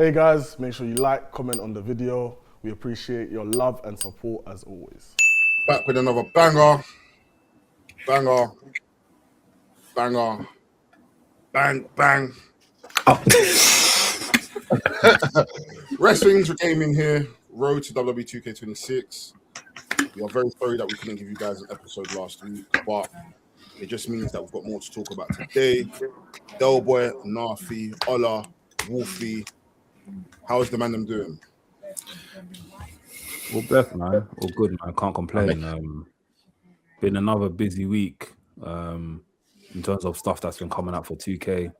Hey guys, make sure you like, comment on the video. We appreciate your love and support as always. Back with another banger, bang, bang. Wrestling's gaming here. Road to WWE 2K26. We are very sorry that we couldn't give you guys an episode last week, but it just means that we've got more to talk about today. Delboy, Nafi, Ola, Wolfie. How is the Mandem doing? All blessed, man. All good, man. Can't complain. Been another busy week in terms of stuff that's been coming up for 2K.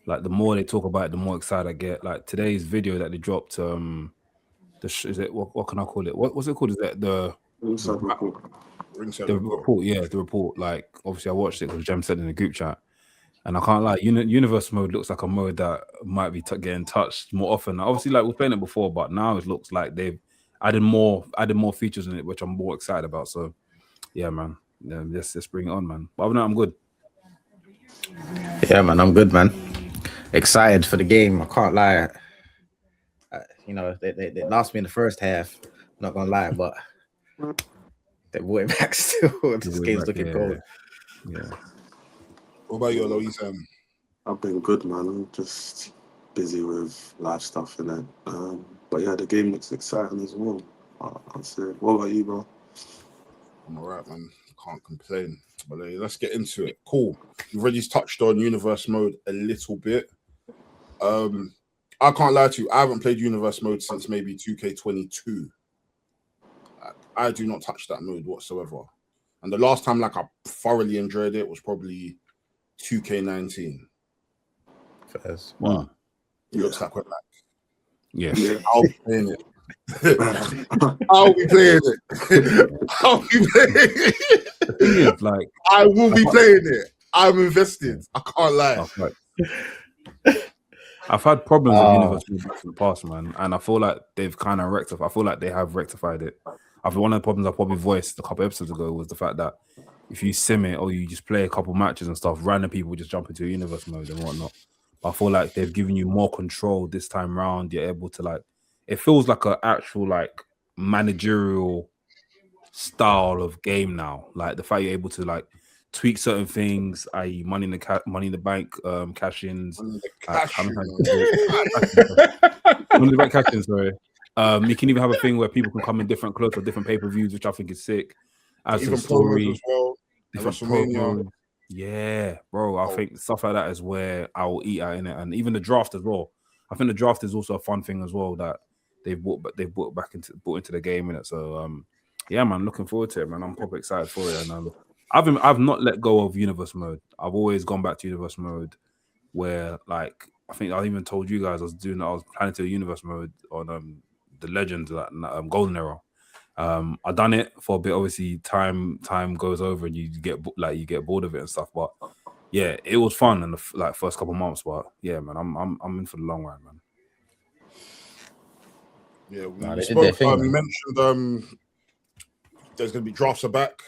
Like, the more they talk about it, the more excited I get. Like, today's video that they dropped, is it, what can I call it? What's it called? Is that the Ringside Report. Report, yeah, the report. Like, obviously, I watched it because Jem said in the group chat. And I can't lie, Universe mode looks like a mode that might be getting touched more often. Obviously, like, we're playing it before, but now it looks like they've added more features in it, which I'm more excited about. So, yeah, man. Let's bring it on, man. But other than that, I'm good. Yeah, man, I'm good, man. Excited for the game. I can't lie. They lost me in the first half. I'm not gonna lie, but they brought it back still. This game's looking cold. Yeah. What about you, Alois? I've been good, man. I'm just busy with life stuff in it. But yeah, the game looks exciting as well. I'll say. What about you, bro? I'm alright, man. Can't complain. But let's get into it. Cool. You've already touched on Universe mode a little bit. I can't lie to you. I haven't played Universe mode since maybe 2K22. I do not touch that mode whatsoever. And the last time I thoroughly enjoyed it was probably 2K19. First. Wow. It looks like we're back. Yeah. I'll be playing it. I'll be playing it. Like, I will be playing it. I'm invested. I can't lie. I've had problems with Universe in the past, man, and I feel like they've kind of rectified. I feel like they have rectified it. I feel one of the problems I probably voiced a couple episodes ago was the fact that if you sim it or you just play a couple matches and stuff, random people just jump into Universe mode and whatnot. But I feel like they've given you more control this time round. You're able to it feels like an actual managerial style of game now. Like the fact you're able to tweak certain things, i.e., money in the bank, cash-ins. Money in the bank cash-ins, sorry. You can even have a thing where people can come in different clothes for different pay-per-views, which I think is sick. As even a story, as well. different promos. Yeah, bro. I think stuff like that is where I will eat out in it, and even the draft as well. I think the draft is also a fun thing as well that they've brought into the game in it. So yeah, man, looking forward to it, man. I'm probably excited for it. And I've not let go of Universe mode. I've always gone back to Universe mode, where I think I even told you guys I was planning to do Universe mode on the Legends Golden Era. I done it for a bit. Obviously, time goes over and you get bored of it and stuff. But yeah, it was fun in the first couple months. But yeah, man, I'm in for the long run, man. Yeah, we mentioned there's gonna be drafts are back.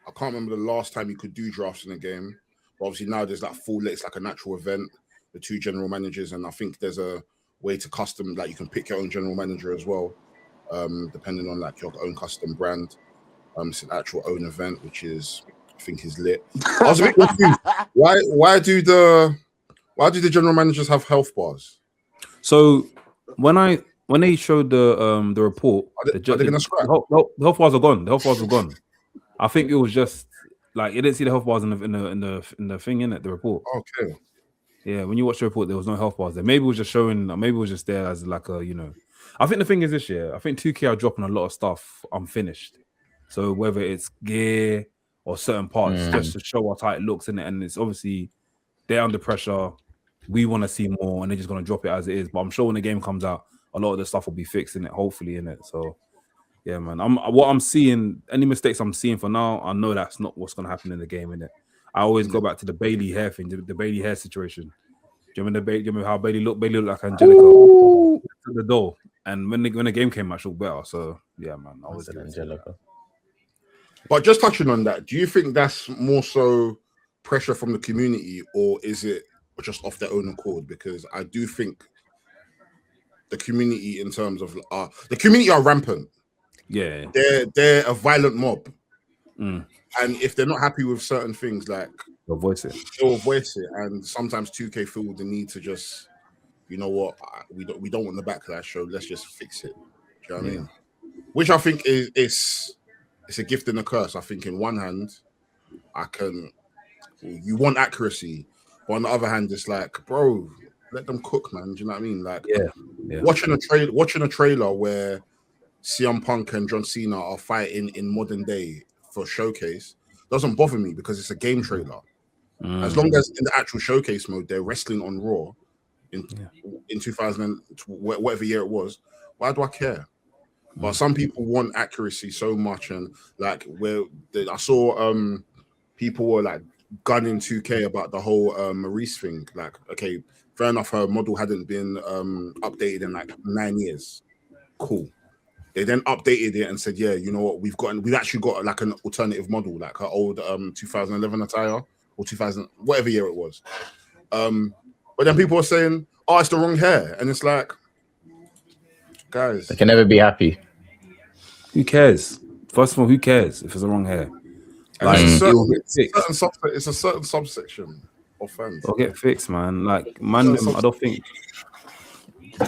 I can't remember the last time you could do drafts in a game. But obviously now there's it's like a natural event. The two general managers, and I think there's a way to custom you can pick your own general manager as well. Depending on your own custom brand. It's an actual own event, which I think is lit. I was a bit confused. Why do the general managers have health bars? So when they showed the report, are they gonna scrap? The health bars are gone. The health bars were gone. I think it was just you didn't see the health bars in the thing in it, the report. Okay. Yeah, when you watch the report, there was no health bars there. Maybe it was just showing. Maybe it was just there as I think the thing is this year, I think 2K are dropping a lot of stuff unfinished. So whether it's gear or certain parts, just to show us how it looks in it, and it's obviously they're under pressure. We want to see more, and they're just going to drop it as it is. But I'm sure when the game comes out, a lot of the stuff will be fixed in it, hopefully in it. So yeah, man. What I'm seeing, any mistakes I'm seeing for now, I know that's not what's going to happen in the game in it. I always go back to the Bailey hair thing, the Bailey hair situation. Do you remember how Bailey looked? Bailey looked like Angelica at the door. And when the game came out, she looked better. So yeah, man, I was Angelica. But just touching on that, do you think that's more so pressure from the community, or is it just off their own accord? Because I do think the community in terms of the community are rampant. Yeah, They're a violent mob, mm. and if they're not happy with certain things, like They'll voice it. they'll voice it. And sometimes 2K feel the need to just, you know what, we don't want the backlash, so let's just fix it. Do you know what I mean? Which I think is it's a gift and a curse. I think in one hand, you want accuracy, but on the other hand, it's like, bro, let them cook, man. Do you know what I mean? Like, watching a trailer where CM Punk and John Cena are fighting in modern day for showcase doesn't bother me because it's a game trailer. As long as in the actual showcase mode they're wrestling on Raw in 2000 and whatever year it was, why do I care? But some people want accuracy so much, and like I saw people were like gunning 2K about the whole Maurice thing. Like, okay, fair enough, her model hadn't been updated in like 9 years. Cool. They then updated it and said, yeah, you know what, we've actually got like an alternative model, like her old 2011 attire or 2000, whatever year it was. But then people are saying, oh, it's the wrong hair. And it's like, guys, they can never be happy. Who cares? First of all, who cares if it's the wrong hair? Like, it's a certain subsection of fans. They'll get fixed, man. Like, Mandem, I don't think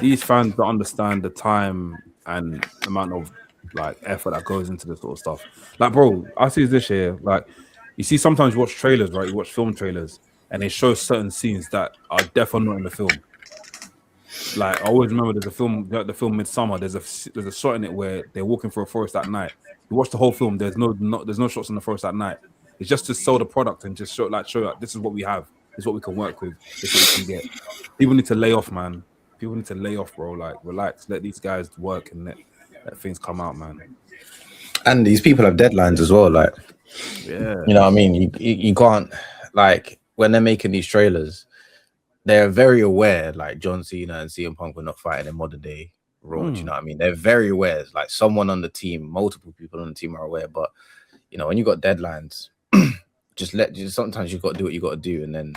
these fans don't understand the time and amount of like effort that goes into this sort of stuff. Like, bro, I see this here. Like, you see, sometimes you watch trailers, right? You watch film trailers, and they show certain scenes that are definitely not in the film. Like, I always remember there's a film, the film Midsummer. There's a shot in it where they're walking through a forest at night. You watch the whole film. There's no shots in the forest at night. It's just to sell the product and just show this is what we have. This is what we can work with. This is what we can get. People need to lay off, man. People need to lay off, bro. Like, relax. Let these guys work and let things come out, man. And these people have deadlines as well. Like, yeah, you know what I mean? You can't, like, when they're making these trailers, they're very aware, like, John Cena and CM Punk were not fighting in modern day Raw. Do you know what I mean? They're very aware. Like, someone on the team, multiple people on the team are aware. But, you know, when you got deadlines, sometimes you got to do what you got to do, and then,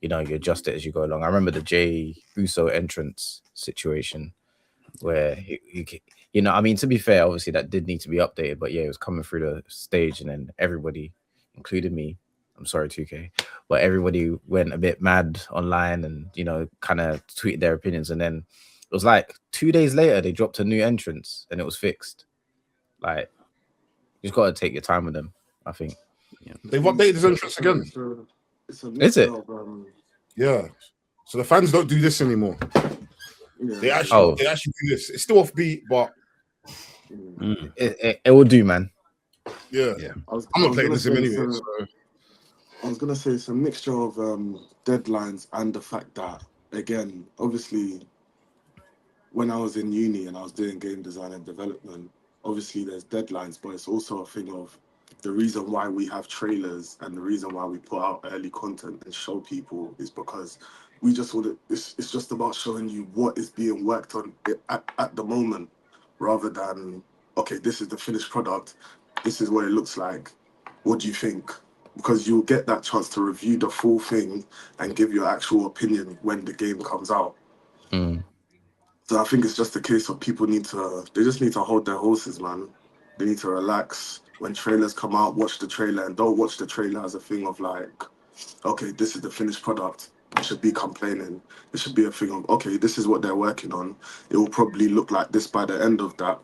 you know, you adjust it as you go along. I remember the Jey Uso entrance situation where you know, I mean, to be fair, obviously that did need to be updated, but yeah, it was coming through the stage, and then everybody, including me, I'm sorry, 2K, but everybody went a bit mad online and, you know, kind of tweeted their opinions, and then it was like 2 days later they dropped a new entrance and it was fixed. Like, you just got to take your time with them, I think. Yeah. They've updated his entrance again. Is it? Yeah. So the fans don't do this anymore. Yeah. They actually do this. It's still offbeat, but it will do, man. Yeah. I'm not playing this anyway. So. I was gonna say it's a mixture of deadlines and the fact that, again, obviously, when I was in uni and I was doing game design and development, obviously there's deadlines, but it's also a thing of the reason why we have trailers and the reason why we put out early content and show people is because we just want to, it's just about showing you what is being worked on at the moment, rather than, okay, this is the finished product, this is what it looks like, what do you think? Because you'll get that chance to review the full thing and give your actual opinion when the game comes out. So I think it's just a case of people they just need to hold their horses, man. They need to relax. When trailers come out, watch the trailer, and don't watch the trailer as a thing of like, okay, this is the finished product. I should be complaining. It should be a thing of, okay, this is what they're working on. It will probably look like this by the end of the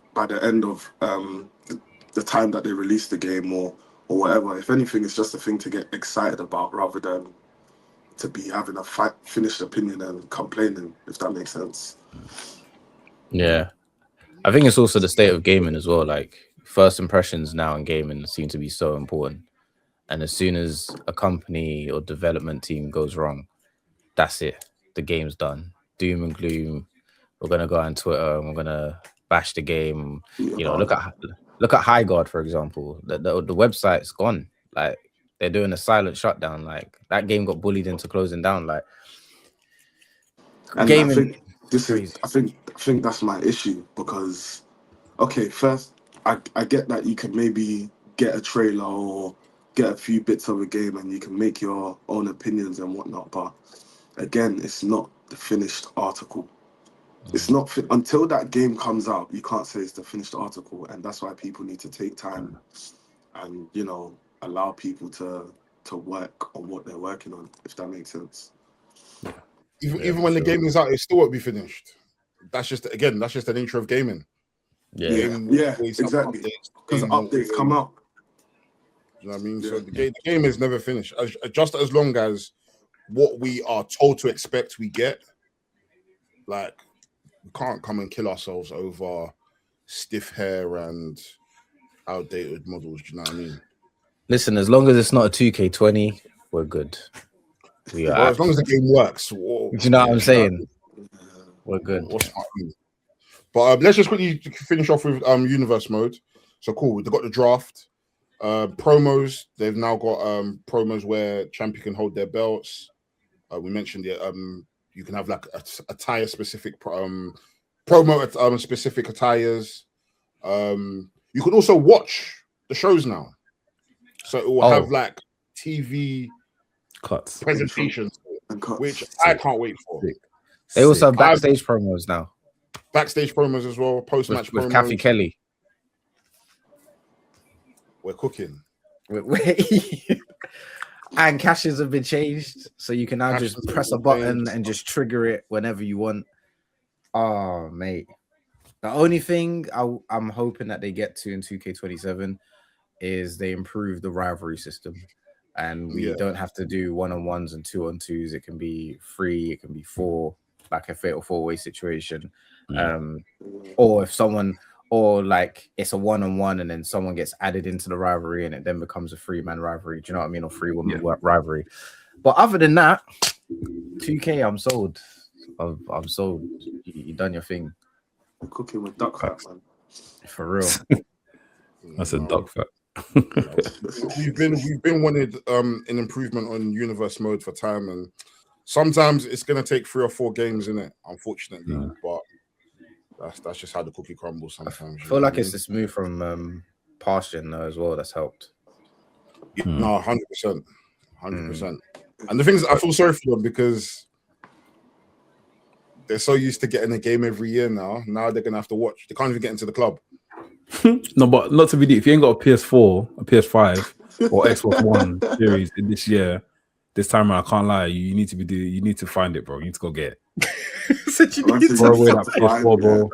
time that they release the game or whatever. If anything, it's just a thing to get excited about rather than to be having a finished opinion and complaining, if that makes sense. Yeah. I think it's also the state of gaming as well. Like, first impressions now in gaming seem to be so important. And as soon as a company or development team goes wrong, that's it. The game's done. Doom and gloom. We're gonna go on Twitter and we're gonna bash the game. You know, look at High Guard, for example. The website's gone. Like, they're doing a silent shutdown. Like, that game got bullied into closing down. Like, and gaming. I think that's my issue, because, okay, first, I get that you can maybe get a trailer or get a few bits of a game and you can make your own opinions and whatnot, but again, it's not the finished article. It's not until that game comes out, you can't say it's the finished article, and that's why people need to take time and allow people to work on what they're working on, if that makes sense. Even when the game is out, it still won't be finished. That's just the nature of gaming. Yeah, exactly. Because updates come out. You know what I mean? So the game is never finished. Just as long as what we are told to expect we get, like, we can't come and kill ourselves over stiff hair and outdated models. Do you know what I mean? Listen, as long as it's not a 2K20, we're good. As long as the game works. Do you know what I'm saying? We're good. But let's just quickly finish off with universe mode. So cool. They've got the draft. Promos. They've now got promos where champion can hold their belts. We mentioned it. You can have like attire specific promo specific attires. You can also watch the shows now. So it will have like TV cuts, presentations, which I can't wait for. They also have backstage promos now. Backstage promos as well, post-match with promos. Kathy Kelly. We're cooking. And caches have been changed, so you can now just press a button and just trigger it whenever you want. Oh, mate. The only thing I'm hoping that they get to in 2K27 is they improve the rivalry system. And we don't have to do 1-on-1s and 2-on-2s. It can be 3, it can be 4, like a fatal 4-way situation. Or if someone, or like it's a 1-on-1 and then someone gets added into the rivalry and it then becomes a 3-man rivalry. Do you know what I mean? Or 3-woman rivalry. But other than that, 2K, I'm sold. I'm sold. You done your thing. I'm cooking with duck fat, man. For real. That's a duck fat. we've been wanted an improvement on universe mode for time, and sometimes it's gonna take 3 or 4 games in it, unfortunately. But that's just how the cookie crumbles sometimes. I feel like it's this move from past gen though as well that's helped. No, 100%. And the thing is, I feel sorry for them because they're so used to getting a game every year now. Now they're gonna have to watch. They can't even get into the club. No, but not to be deep. If you ain't got a PS4, a PS5, or Xbox One series in this year, this time around, I can't lie. You need to find it, bro. You need to go get it. Throw away that PS4, bro.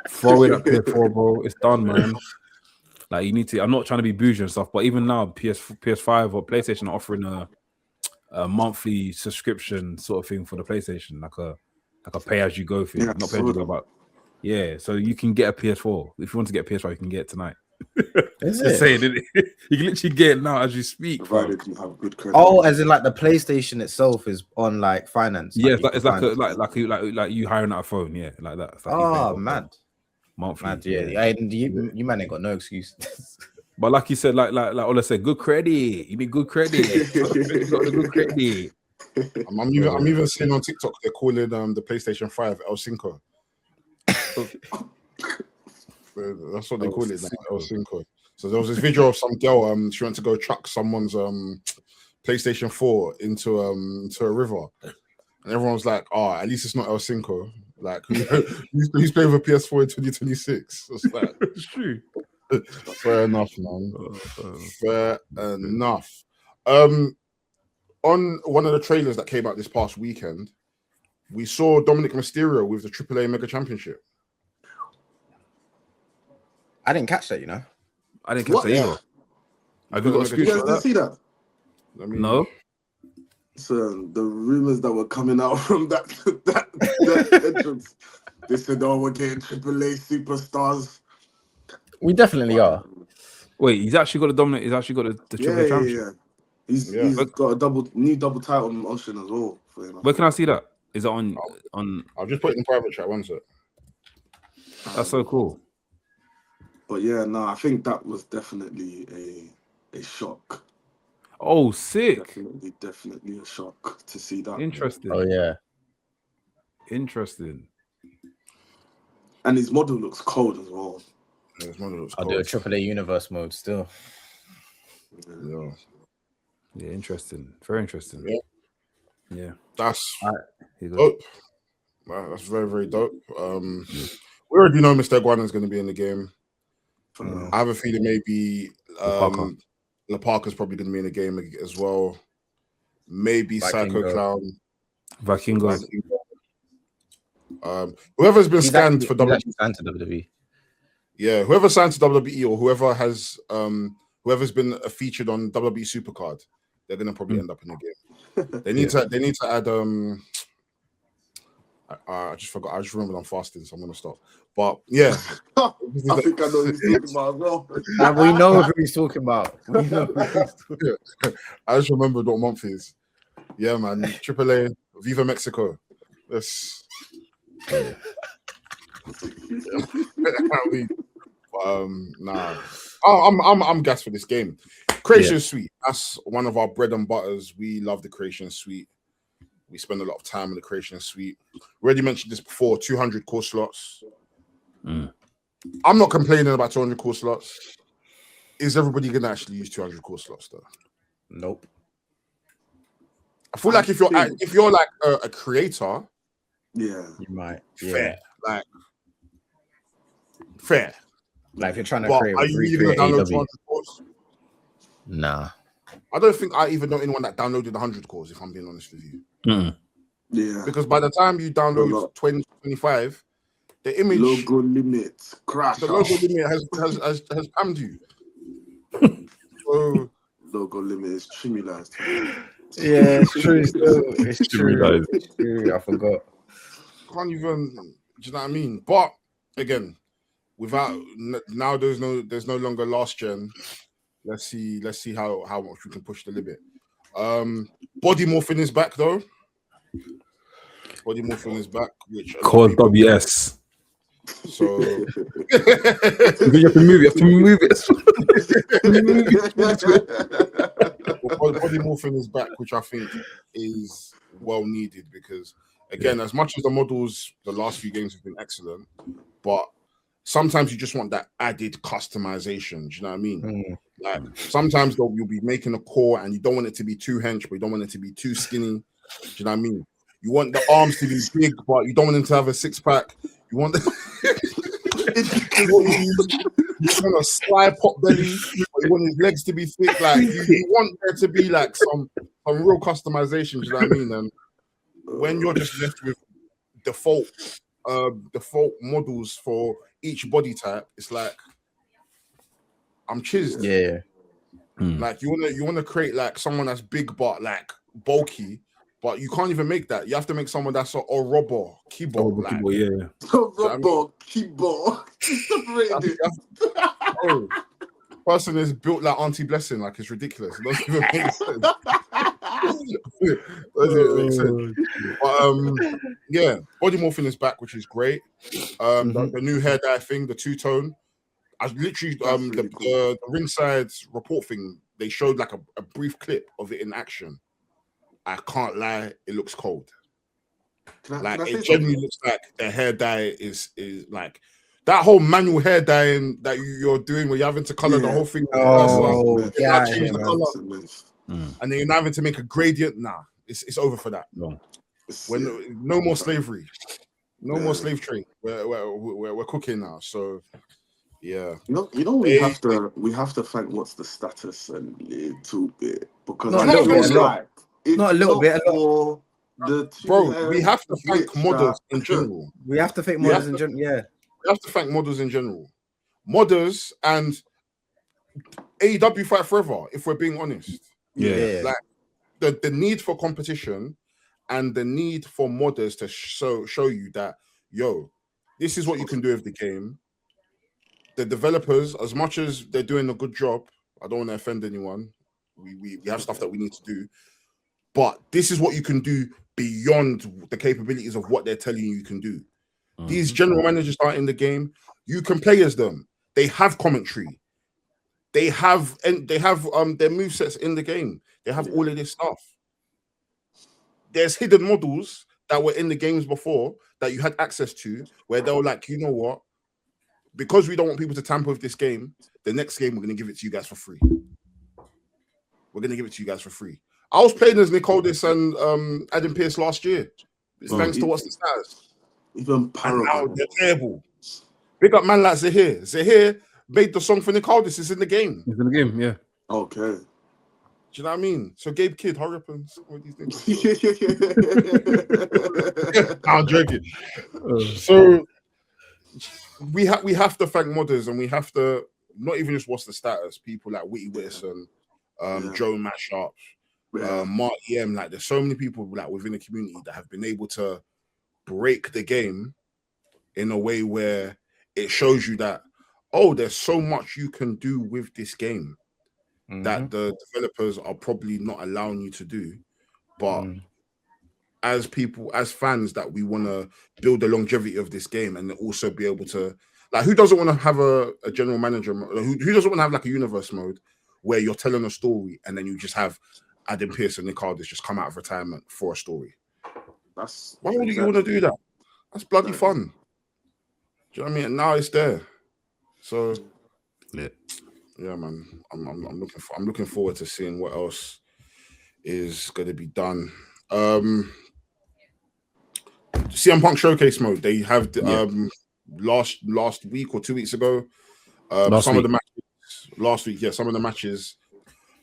Throw away that PS4, bro. It's done, man. Like, you need to. I'm not trying to be bougie and stuff, but even now, PS5 or PlayStation are offering a monthly subscription sort of thing for the PlayStation, like a pay as you go thing. Not pay as you go, but so you can get a PS4. If you want to get a PS5, you can get it tonight. Is it? Saying, you can literally get it now as you speak. Provided you have good credit. Oh, as in like the PlayStation itself is on like finance. Yeah, it's like you hiring out a phone. Yeah, like that. It's like mad. Monthly. Mad, and you man ain't got no excuse. But like you said, like Ola said, good credit. You need good credit. Good credit. I'm even seeing on TikTok they're calling the PlayStation 5 El Cinco. That's what they call it now, El Cinco. So there was this video of some girl, she went to go chuck someone's PlayStation 4 into a river. And everyone was like, oh, at least it's not El Cinco. Like, who's playing with a PS4 in 2026? It's like, it's true. Fair enough, man. Fair enough. On one of the trailers that came out this past weekend, we saw Dominic Mysterio with the AAA Mega Championship. I didn't catch that, I didn't catch that either. Have you got a screenshot? You guys didn't see that? No. So the rumors that were coming out from that entrance, they said, "Oh, we're getting AAA superstars." We definitely are. Wait, he's actually got a dominant. He's actually got the AAA championship. Yeah. He's got a new double title option as well for him. Where can I see that? Is it on? I'll just put it in private chat. One sec. That's so cool. But yeah, no, I think that was definitely a shock. Oh, sick! Definitely a shock to see that. Interesting. Oh yeah, interesting. And his model looks cold as well. Yeah, his model looks I'll cold. do a AAA universe mode still. Yeah, interesting. Very interesting. Yeah. Yeah. That's That's very, very dope. We already know Mr. Iguana is going to be in the game. I have a feeling maybe La Parker's probably going to be in the game as well. Maybe Psycho Clown. Vikingo. Whoever's been scanned for WWE. Signed to WWE. Yeah, whoever signed to WWE or whoever has whoever's been featured on WWE Supercard, they're gonna probably end up in the game. They need to add I just forgot. I just remembered I'm fasting, so I'm gonna stop. But yeah, I think I know who he's talking about as well. We know who he's talking about. We know who he's talking about. I just remembered what month is. Yeah, man. AAA, Viva Mexico. Let's. Nah. I'm gassed for this game. Creation Suite. That's one of our bread and butters. We love the Creation Suite. We spend a lot of time in the Creation Suite. We already mentioned this before. 200 core slots. I'm not complaining about 200 core slots. Is everybody gonna actually use 200 core slots though? Nope. I feel like if you're like a creator, yeah, you might. Fair, fair. Like if you're trying to create, are you even gonna download 200 cores? Nah. I don't think I even know anyone that downloaded 100 cores. If I'm being honest with you. Yeah. Because by the time you download 20, 25, the image logo limit crash. The logo limit has pammed you. So logo limit is tremulized. Yeah, it's true. It's true. It's true. I forgot. Can't even. Do you know what I mean? But again, without now, there's no longer last gen. Let's see how much we can push the limit. Body morphing is back though. Body morphing is back, which called WS. So you have to move it. Body morphing is back, which I think is well needed because again, as much as the models, the last few games have been excellent, but sometimes you just want that added customization. Do you know what I mean? Like sometimes though, you'll be making a core and you don't want it to be too hench, but you don't want it to be too skinny. Do you know what I mean? You want the arms to be big, but you don't want them to have a six-pack. You want you want a sly pot belly, or you want his legs to be thick. Like you want there to be like some real customization. Do you know what I mean? And when you're just left with default models for each body type, it's like I'm chizzed. Yeah. Like you wanna create like someone that's big but like bulky. But you can't even make that. You have to make someone that's a robo keyboard. Robo keyboard. Person is built like Auntie Blessing. Like it's ridiculous. It doesn't even make sense. But yeah, body morphing is back, which is great. The new hair dye thing, the two-tone. I literally the Ringside Report thing. They showed like a brief clip of it in action. I can't lie, it looks cold. It genuinely looks like the hair dye is like that whole manual hair dyeing that you're doing where you're having to color the whole thing. Change the color. And then you're now having to make a gradient. Nah, it's over for that. No more slavery. No more slave trade. We're cooking now. So yeah. We have to thank what's the status and a little bit because not a little bit. Bro, we have to thank models in general. We have to thank models in general. Yeah. We have to thank models in general. Modders and AEW fight forever, if we're being honest. Yeah. Like the need for competition and the need for modders to show you that, yo, this is what you can do with the game. The developers, as much as they're doing a good job, I don't want to offend anyone. We have stuff that we need to do. But this is what you can do beyond the capabilities of what they're telling you can do. These general managers are in the game. You can play as them. They have commentary. They have their movesets in the game. They have all of this stuff. There's hidden models that were in the games before that you had access to where they were like, you know what? Because we don't want people to tamper with this game, the next game we're going to give it to you guys for free. We're going to give it to you guys for free. I was playing as Nicoldis and Adam Pearce last year. Thanks to what's the status. Even And now Paragon. they're terrible. Big up man like Zahir. Zahir made the song for Nick Aldis. It's in the game. It's in the game, yeah. Okay. Do you know what I mean? So Gabe Kidd, hurry up and sing all these things. I'm joking. So we have to thank modders, and we have to not even just watch the status. People like Witty Whitson, Joe Matt Sharp, Mark EM. Like there's so many people like within the community that have been able to break the game in a way where it shows you that there's so much you can do with this game that the developers are probably not allowing you to do, but as people, as fans, that we want to build the longevity of this game and also be able to, like, who doesn't want to have a general manager mode? Who doesn't want to have like a universe mode where you're telling a story and then you just have Adam Pearce and Nick Aldis just come out of retirement for a story? Why would you want to do that? That's bloody fun. Do you know what I mean? And now it's there. So yeah, man. I'm looking forward to seeing what else is going to be done. CM Punk Showcase mode. They have last week or 2 weeks ago. Some of the matches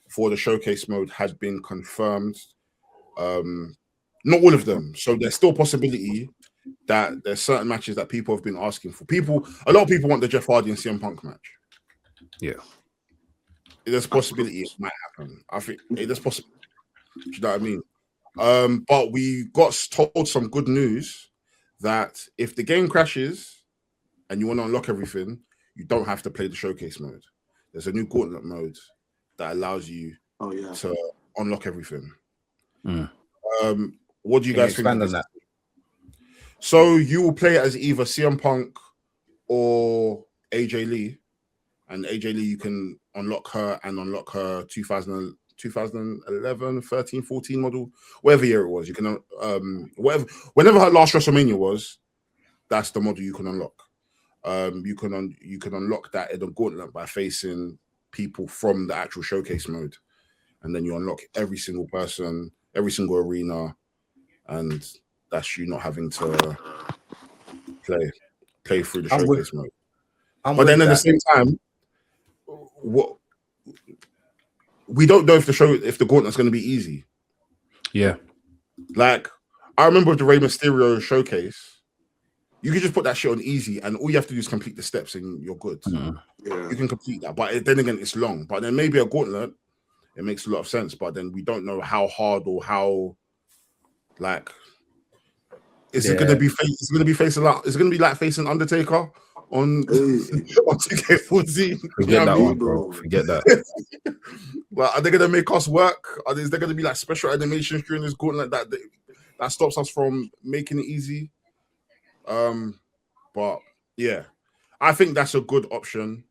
for the Showcase mode had been confirmed. Not all of them. So there's still possibility that there's certain matches that people have been asking for. A lot of people want the Jeff Hardy and CM Punk match. Yeah. There's a possibility it might happen. I think there's possibility. Do you know what I mean? But we got told some good news that if the game crashes and you want to unlock everything, you don't have to play the Showcase mode. There's a new Gauntlet mode that allows you to unlock everything. What do you guys think of that? So you will play it as either CM Punk or AJ Lee, and AJ Lee you can unlock her 2011, 13, 14 model, whatever year it was. You can whenever her last WrestleMania was, that's the model you can unlock. You can unlock that in the Gauntlet by facing people from the actual Showcase mode, and then you unlock every single person, every single arena, and that's you not having to play through the Showcase mode. But then at the same time, we don't know if the Gauntlet's going to be easy. Yeah. Like, I remember with the Rey Mysterio Showcase, you can just put that shit on easy, and all you have to do is complete the steps, and you're good. You can complete that. But then again, it's long. But then maybe a Gauntlet, it makes a lot of sense. But then we don't know how hard or how, like, is it going to be? It's going to be facing a lot. It's going to be like facing Undertaker on 2K14. Forget that one, bro. Forget that. Well, are they going to make us work? Is there going to be like special animations during this Gauntlet that stops us from making it easy? But yeah, I think that's a good option.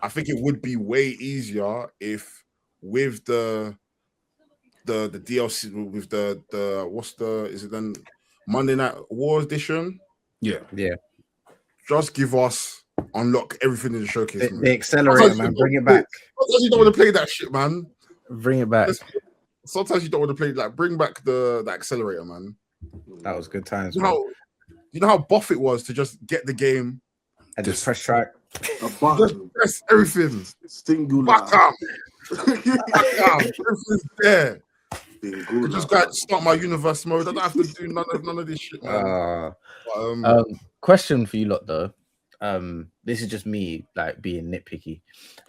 I think it would be way easier if with the DLC, with the is it then Monday Night War edition? Yeah. Just give us unlock everything in the Showcase. The accelerator, man. Bring it back. Sometimes you don't want to play that shit, man. Bring it back. Sometimes you don't want to play bring back the accelerator, man. That was good times. You know how buff it was to just get the game and just press track. Just press everything. Singular. Back up. Everything's there. I just got to start my universe mode. I don't have to do none of this shit, man. Question for you lot though. This is just me like being nitpicky.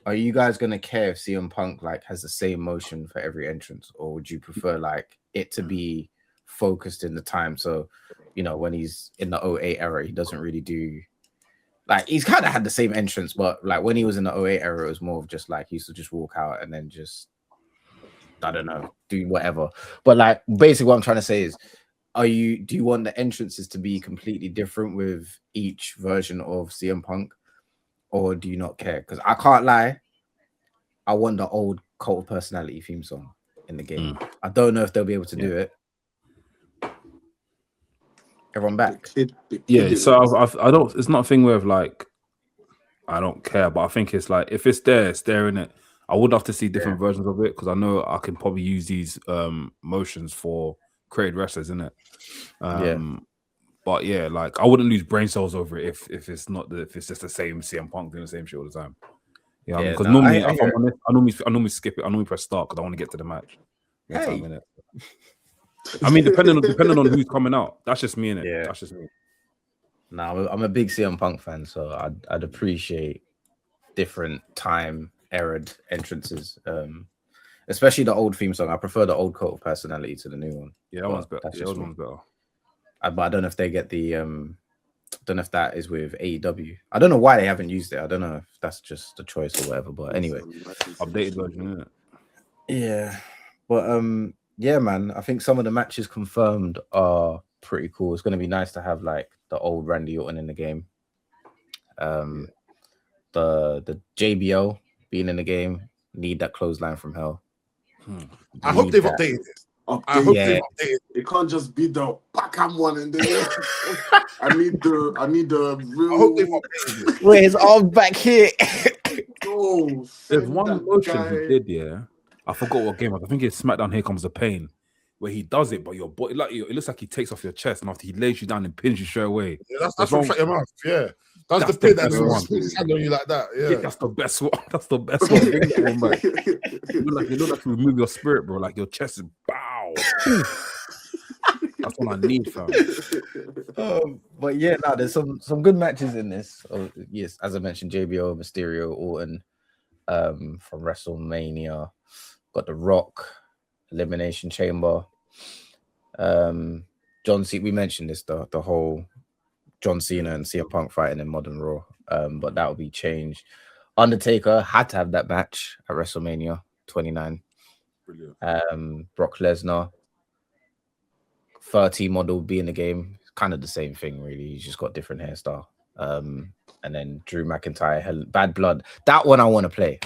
Are you guys gonna care if CM Punk like has the same motion for every entrance, or would you prefer like it to be focused in the time? So, you know, when he's in the 08 era, he doesn't really do like he's kind of had the same entrance, but like when he was in the 08 era, it was more of just like he used to just walk out and then just I don't know, do whatever. But like basically what I'm trying to say is do you want the entrances to be completely different with each version of CM Punk, or do you not care? Because I can't lie, I want the old Cult of Personality theme song in the game. I don't know if they'll be able to do it. Everyone back? Yeah, so I don't. It's not a thing where like I don't care, but I think it's like if it's there, it's there in it. I would love to see different versions of it because I know I can probably use these motions for created wrestlers, innit? But yeah, like I wouldn't lose brain cells over it if it's just the same CM Punk doing the same shit all the time. Yeah, Yeah, because no, normally, I if I'm honest, I normally skip it. I normally press start because I want to get to the match. Hey. I mean, depending on who's coming out. That's just me, innit? Yeah. That's just me. No, I'm a big CM Punk fan, so I'd appreciate different time errored entrances. Especially the old theme song. I prefer the old Cult of Personality to the new one. Yeah, that one's better. Yeah, that one's better. But I don't know if they get the don't know if that is with AEW. I don't know why they haven't used it. I don't know if that's just a choice or whatever. But anyway, updated version, isn't it? Yeah, but yeah, man. I think some of the matches confirmed are pretty cool. It's going to be nice to have like the old Randy Orton in the game. The JBL being in the game. Need that clothesline from hell. I hope they've updated it. I hope they've updated. It can't just be the backhand one and then I need the real. I hope they've updated it. Wait, his arm back here. Oh, there's one motion he did, yeah. I forgot what game. I think it's SmackDown Here Comes the Pain, where he does it, but your body, like it looks like he takes off your chest, and after he lays you down and pins you straight away. Yeah, that's from Shut Your Mouth. Yeah, that's the pin that puts his hand on you like that. Yeah, that's the best one. That's the best one. Bring that one back. You look like you remove your spirit, bro. Like your chest is bow. That's what I need, fam. But yeah, no, there's some good matches in this. Yes, as I mentioned, JBO, Mysterio, Orton, from WrestleMania. Got The Rock, Elimination Chamber. John Cena, we mentioned this, the whole John Cena and CM Punk fighting in Modern Raw, but that will be changed. Undertaker had to have that match at WrestleMania 29. Brilliant. Brock Lesnar, 30 model be in the game. It's kind of the same thing, really. He's just got different hairstyle. And then Drew McIntyre, Bad Blood. That one I want to play.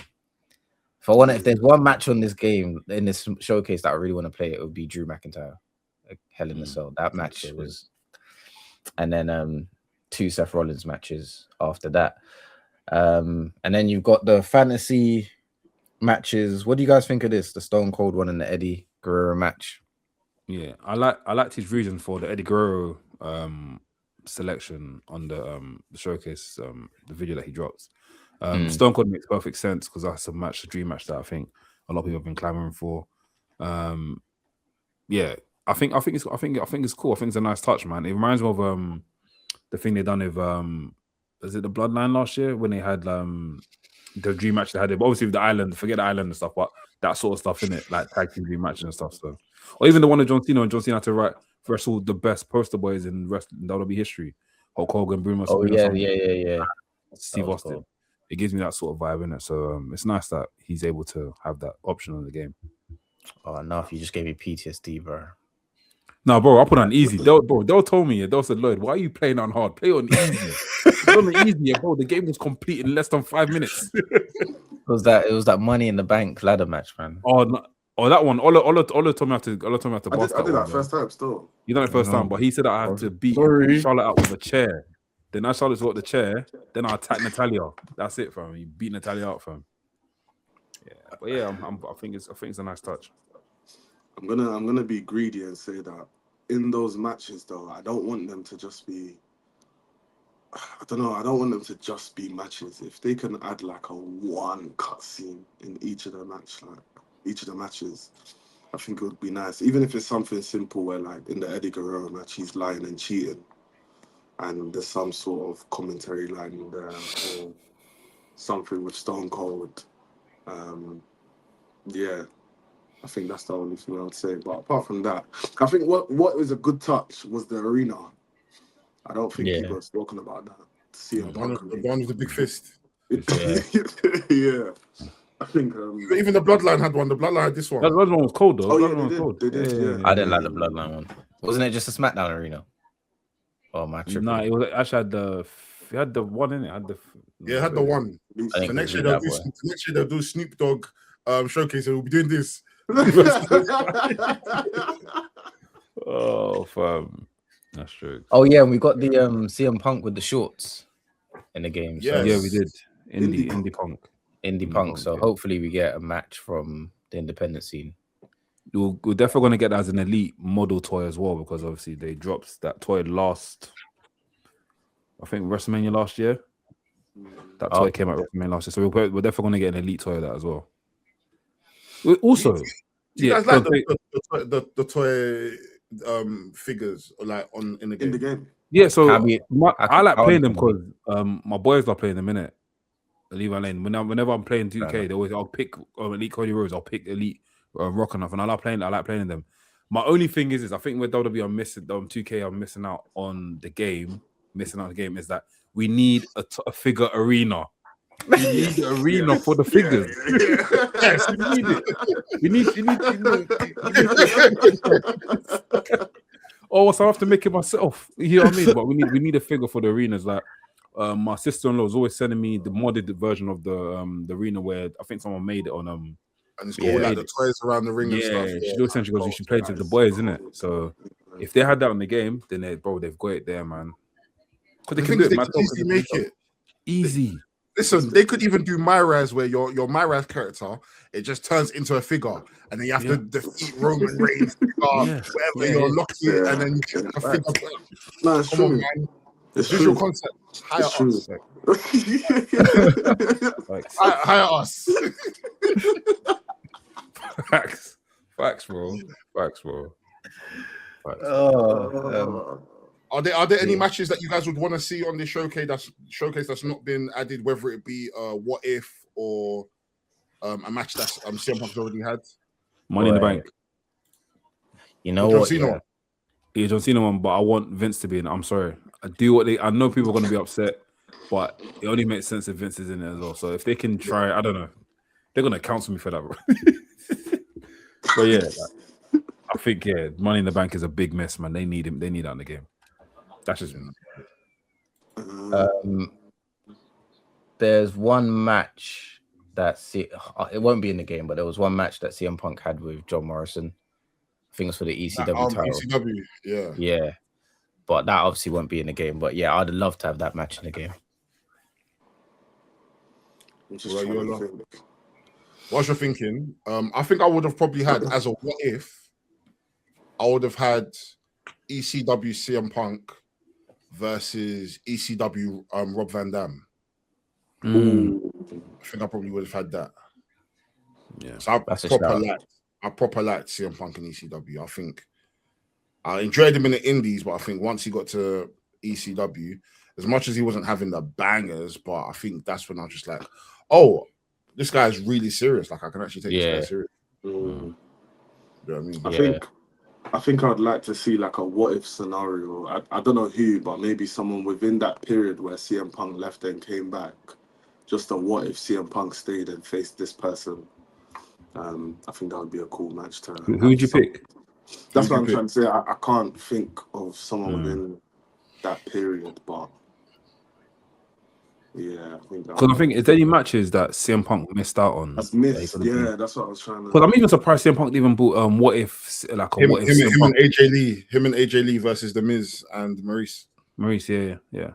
If there's one match on this game in this showcase that I really want to play, it would be Drew McIntyre, Hell in a Cell. That match was, and then 2 Seth Rollins matches after that, and then you've got the fantasy matches. What do you guys think of this? The Stone Cold one and the Eddie Guerrero match. Yeah, I liked his reason for the Eddie Guerrero selection on the showcase, the video that he dropped. Stone Cold makes perfect sense because that's a dream match that I think a lot of people have been clamoring for. Yeah, I think it's cool. I think it's a nice touch, man. It reminds me of the thing they done with is it the Bloodline last year when they had the dream match they had it, but obviously with the island, forget the island and stuff, but that sort of stuff in it, like tag team dream matches and stuff. So, or even the one of John Cena, and John Cena had to wrestle the best poster boys in WWE history, Hulk Hogan, Bruno. Yeah. Steve Austin. Cool. It gives me that sort of vibe in it. So it's nice that he's able to have that option in the game. Oh no, if you just gave me PTSD, bro. No, bro, I put on easy. They'll told me, they'll said, Lloyd, why are you playing on hard? Play on easy. Play on easy, bro. The game was complete in less than 5 minutes. It was that Money in the Bank ladder match, man. Oh, that one. Ola told me to boss I did that first time still. You done it first time, but he said that I had to beat Charlotte out with a chair. Then I Charlotte's got the chair. Then I attack Natalia. That's it, fam. You beat Natalia out, fam. Yeah, but yeah, I think it's a nice touch. I'm gonna be greedy and say that in those matches, though, I don't want them to just be. I don't know. I don't want them to just be matches. If they can add like a one cutscene in each of the matches, I think it would be nice. Even if it's something simple, where like in the Eddie Guerrero match, he's lying and cheating, and there's some sort of commentary line in there, or something with Stone Cold. Yeah, I think that's the only thing I would say. But apart from that, I think what was a good touch was the arena. I don't think people have spoken about that. The one with the big fist. Yeah. I think even the Bloodline had one. The Bloodline had this one. That one was cold though. Oh yeah, they did. Yeah. I didn't like the Bloodline one. Wasn't it just a SmackDown arena? Oh my! No, it was actually had the one in it. It had the one. The next year they'll do Snoop Dogg showcase, and we'll be doing this. Oh, fam. That's true. Oh yeah, and we got the CM Punk with the shorts in the game. So yeah, we did. Indie Punk. So hopefully we get a match from the independent scene. we're definitely going to get that as an elite model toy as well, because obviously they dropped that toy last, I think, WrestleMania last year. That toy came out WrestleMania last year, so we're definitely going to get an elite toy of that as well. Also, do you guys like the toy figures like in the game? Yeah, so I like playing them because my boys are playing them, innit? Leave Lane. Whenever I'm playing 2K, they always I'll pick Elite Cody Rhodes, I'll pick Elite Rock enough, and I like playing them. My only thing is I think where WWE are missing, 2K are missing out on the game, is that we need a figure arena. We need the arena for the figures. Yes, we need it. We need oh, so I have to make it myself. You know what I mean? But we need a figure for the arenas. Like my sister-in-law was always sending me the modded version of the arena where I think someone made it on and it's got all like the toys around the ring and stuff. She always said she goes, you should play it to the boys, isn't it? So if they had that on the game, then they've got it there, man. Because they can do it, man. Easily make it easy. Listen, they could even do Myraz where your Myraz character, it just turns into a figure, and then you have to defeat Roman Reigns, whatever you're lucky, and then you get a figure. No, it's true. Man. It's visual concept. Hire us. Hire us. Facts, bro. Are there any matches that you guys would want to see on this showcase that's not been added, whether it be what if or a match that CM Punk's already had? Money in the Bank. You know what? Yeah, John Cena one, but I want Vince to be in it. I'm sorry. I know people are going to be upset, but it only makes sense if Vince is in it as well. So if they can try, I don't know. They're going to counsel me for that, bro. But yeah, I think, Money in the Bank is a big mess, man. They need him. They need that in the game. That's just there's one match that it won't be in the game, but there was one match that CM Punk had with John Morrison. I think it's for the ECW title. ECW, yeah. But that obviously won't be in the game. But yeah, I'd love to have that match in the game. What's your thinking? I think I would have probably had, as a what if, I would have had ECW CM Punk versus ECW Rob Van Dam. I think I probably would have had that. Yeah, so I proper liked CM Punk and ECW. I think I enjoyed him in the Indies, but I think once he got to ECW, as much as he wasn't having the bangers, but I think that's when I was just like, oh, this guy's really serious. Like I can actually take this guy serious. You know what I mean? I think I'd like to see like a what if scenario. I don't know who, but maybe someone within that period where CM Punk left and came back. Just a what if CM Punk stayed and faced this person. I think that would be a cool match to. Who would you pick? That's what I'm trying to say. I can't think of someone within that period, but yeah, I think. Because I think, is there any matches that CM Punk missed out on? That's missed. Yeah, that's what I was trying to. Because I'm even surprised CM Punk even bought what if him and AJ Lee versus The Miz and Maurice. Yeah.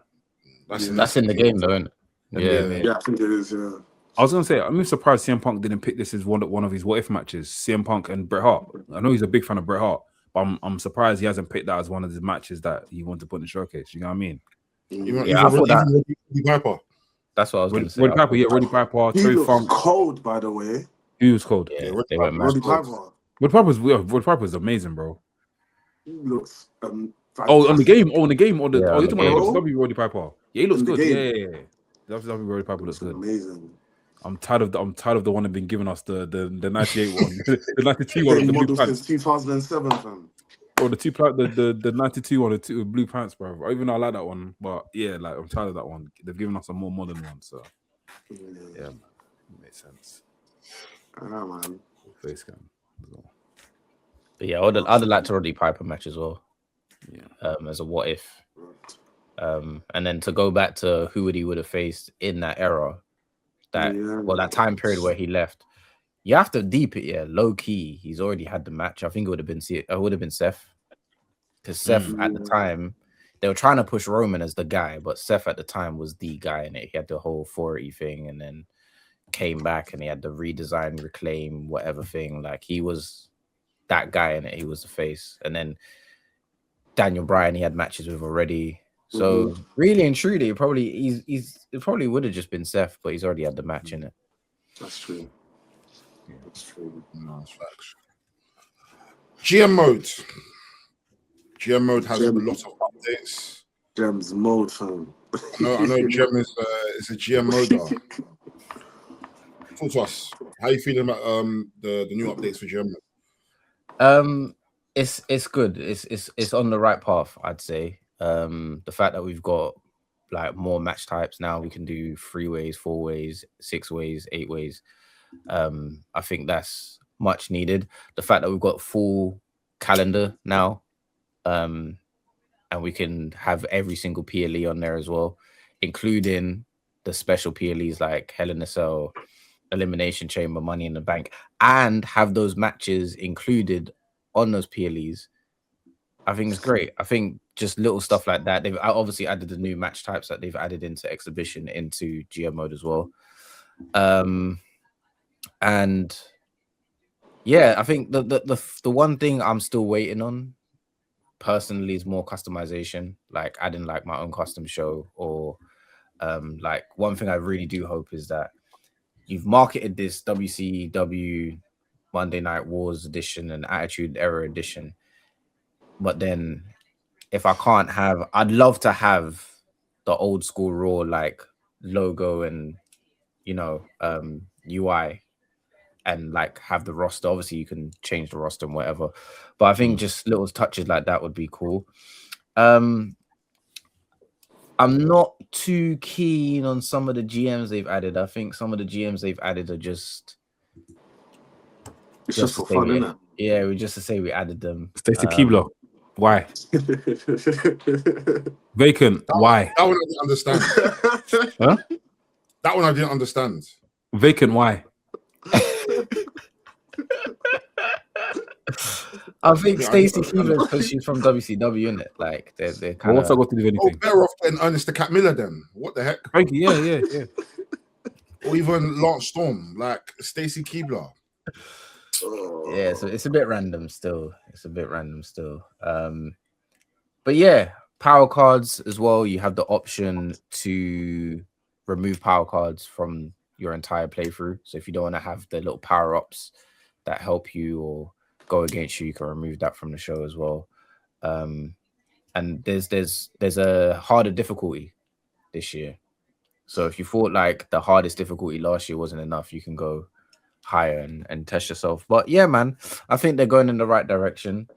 That's in the game though, isn't it? Yeah, I think it is. Yeah. I was gonna say, I'm even surprised CM Punk didn't pick this as one of his what if matches. CM Punk and Bret Hart. I know he's a big fan of Bret Hart, but I'm surprised he hasn't picked that as one of the matches that he wanted to put in the showcase. You know what I mean? I thought that. That's what I was going to say. Roddy Piper. He was cold, by the way. He was cold. Yeah, Roddy Piper. Roddy Piper was amazing, bro. He looks. On the game. You're talking about Roddy Piper. Yeah, he looks good. Yeah. WWE Roddy Piper looks good. Amazing. I'm tired of the one they've been giving us the 98 one, the 92 one with the blue pants. Since 2007, fam. Or the 92 one with blue pants, bro. Even though I like that one, but yeah, like I'm tired of that one. They've given us a more modern one, so yeah, makes sense. I know, man. Face cam as well. But yeah, I'd have liked a Roddy Piper match as well. Yeah. As a what if. And then to go back to who he would have faced in that era, that time period where he left, you have to deep it, low key. He's already had the match. I think it would have been Seth, because Seth at the time they were trying to push Roman as the guy, but Seth at the time was the guy in it. He had the whole 480 thing, and then came back and he had the redesign, reclaim, whatever thing. Like that guy in it. He was the face, and then Daniel Bryan he had matches with already. So really and truly, it probably would have just been Seth, but he's already had the match in it. That's true. That's true. No, that's facts. GM mode. GM mode has a lot of updates. Gem's mode, fam. I know Gem is a GM moder. Talk to us. How are you feeling about the new updates for GM mode? It's good. It's on the right path, I'd say. The fact that we've got like more match types now, we can do 3 ways, 4 ways, 6 ways, 8 ways. I think that's much needed. The fact that we've got full calendar now, and we can have every single PLE on there as well, including the special PLEs like Hell in a Cell, Elimination Chamber, Money in the Bank, and have those matches included on those PLEs. I think it's great. I think just little stuff like that. They've obviously added the new match types that they've added into Exhibition into GM mode as well. And yeah, I think the one thing I'm still waiting on personally is more customization, like adding like my own custom show, or like one thing I really do hope is that you've marketed this WCW Monday Night Wars edition and Attitude Era edition, but then if I can't have, I'd love to have the old school Raw like logo and UI, and like have the roster. Obviously you can change the roster and whatever, but I think just little touches like that would be cool. I'm not too keen on some of the GMs they've added. I think some of the GMs they've added are just for fun, isn't it? Yeah, just to say we added them. Stacey Keebler. Why? Vacant. Why? That one I didn't understand. Huh? That one I didn't understand. Vacant. Why? I think Stacey Keebler because she's from WCW, isn't it? Like they're kind of. What's that got to do with anything? Better off getting Ernest the Cat Miller then. What the heck? Frankie, yeah. Or even Lance Storm, like Stacey Keebler. Yeah, so it's a bit random still. But yeah, power cards as well. You have the option to remove power cards from your entire playthrough. So if you don't want to have the little power ups that help you or go against you, you can remove that from the show as well. And there's a harder difficulty this year. So if you thought like the hardest difficulty last year wasn't enough, you can go higher and test yourself. But yeah, man, I think they're going in the right direction.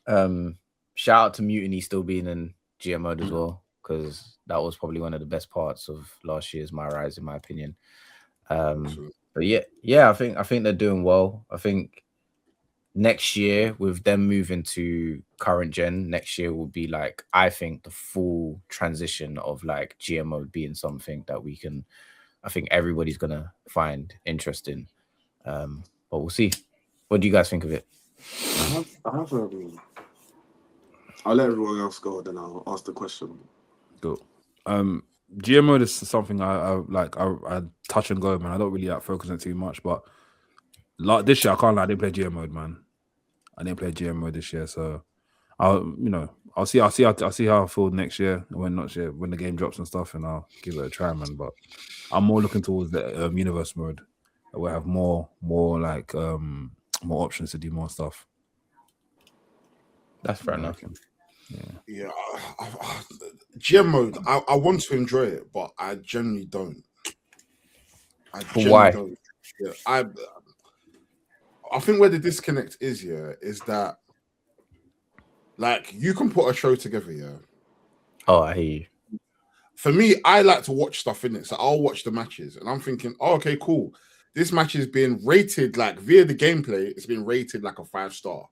Shout out to Mutiny still being in GM mode as well, because that was probably one of the best parts of last year's My Rise, in my opinion. But yeah, I think they're doing well. I think next year, with them moving to current gen, next year will be like, I think the full transition of like GM mode being something that I think everybody's gonna find interesting. But we'll see. What do you guys think of it? I'll let everyone else go, then I'll ask the question. Cool. GM mode is something I touch and go, man. I don't really focus on it too much, but like this year, I can't lie, I didn't play GM mode, man. I didn't play GM mode this year, so I'll see how I feel next year when the game drops and stuff, and I'll give it a try, man. But I'm more looking towards the universe mode, where I have more options to do more stuff. That's fair enough. Yeah. GM mode, I want to enjoy it, but I generally don't. Why? Don't. Yeah, I think where the disconnect is that like you can put a show together, yeah. Oh, I hear you. For me, I like to watch stuff in it, so I'll watch the matches, and I'm thinking, oh, okay, cool. This match is being rated like via the gameplay. It's been rated like a 5-star.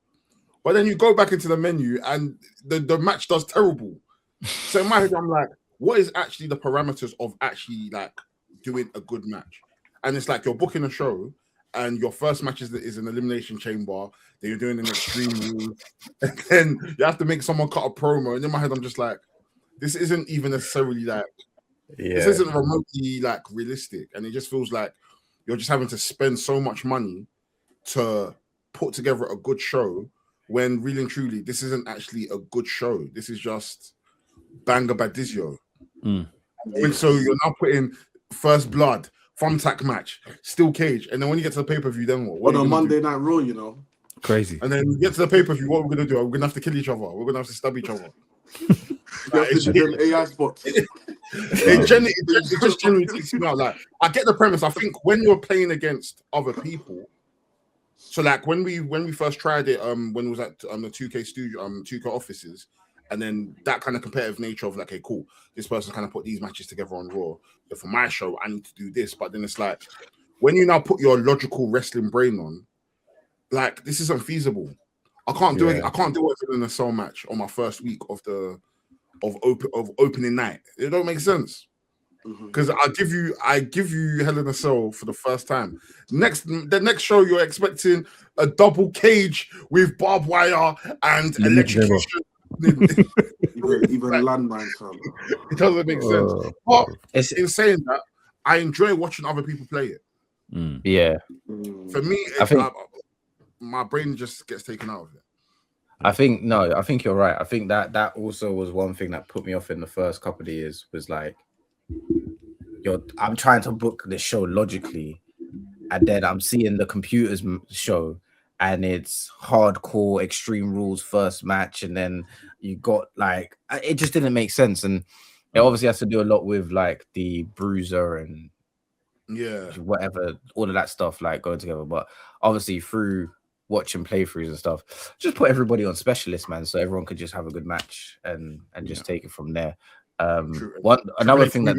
But then you go back into the menu and the match does terrible. So in my head, I'm like, what is actually the parameters of actually like doing a good match? And it's like you're booking a show and your first match is an elimination chamber, then you're doing an extreme rule, and then you have to make someone cut a promo. And in my head, I'm just like, this isn't even necessarily like, this isn't remotely like realistic. And it just feels like you're just having to spend so much money to put together a good show when really and truly this isn't actually a good show. This is just banger badizio. And so you're now putting First Blood, Thumbtack match, Steel Cage, and then when you get to the pay-per-view, then what? On a Monday Night Raw, you know. Crazy. And then you get to the pay-per-view, what we're gonna do? We're gonna have to kill each other. We're gonna have to stab each other. Like, it's them AI spots. It just generally takes me out. Like, I get the premise. I think when you're playing against other people, so like when we first tried it, when it was at the 2K studio, 2K offices, and then that kind of competitive nature of like, okay, cool, this person kind of put these matches together on Raw. So for my show, I need to do this. But then it's like when you now put your logical wrestling brain on, like this isn't feasible. I can't do it. I can't do it in a cell match on my first week of opening night. It don't make sense. Because I give you Hell in a Cell for the first time. The next show you're expecting a double cage with barbed wire and electrocution. even landmines. It doesn't make sense. But in saying that, I enjoy watching other people play it. Yeah. For me, I think my brain just gets taken out of it. I think you're right. I think that also was one thing that put me off in the first couple of years was like, I'm trying to book this show logically, and then I'm seeing the computers show, and it's hardcore Extreme Rules first match, and then you got like it just didn't make sense, and it obviously has to do a lot with like the bruiser and whatever, all of that stuff like going together. But obviously through watching playthroughs and stuff, just put everybody on specialist, man, so everyone could just have a good match and just take it from there. Another thing that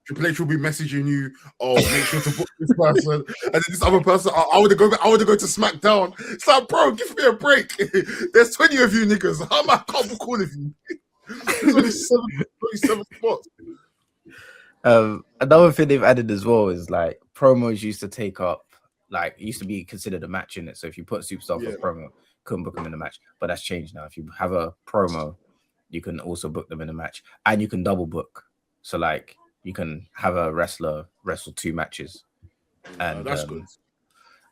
Triple H will be messaging you, oh, make sure to book this person, and then this other person, I would go to SmackDown. It's like, bro, give me a break. There's 20 of you niggas. How am I can't call of you? There's only 27 spots. Another thing they've added as well is like promos used to take up, like, it used to be considered a match in it. So if you put a superstar for a promo, couldn't book them in a match, but that's changed now. If you have a promo, you can also book them in a match, and you can double book. So like you can have a wrestler wrestle 2 matches, and that's good.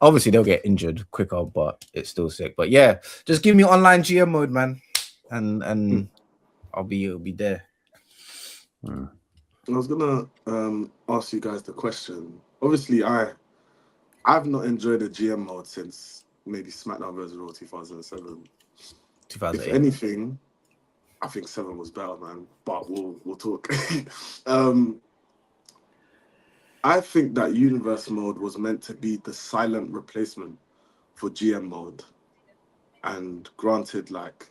Obviously they'll get injured quicker, but it's still sick. But yeah, just give me online GM mode, man, and I'll be there. I was gonna ask you guys the question. Obviously, I've not enjoyed a GM mode since maybe SmackDown vs. Raw 2007. 2008. If anything, I think 7 was better, man. But we'll talk. I think that Universe mode was meant to be the silent replacement for GM mode. And granted, like,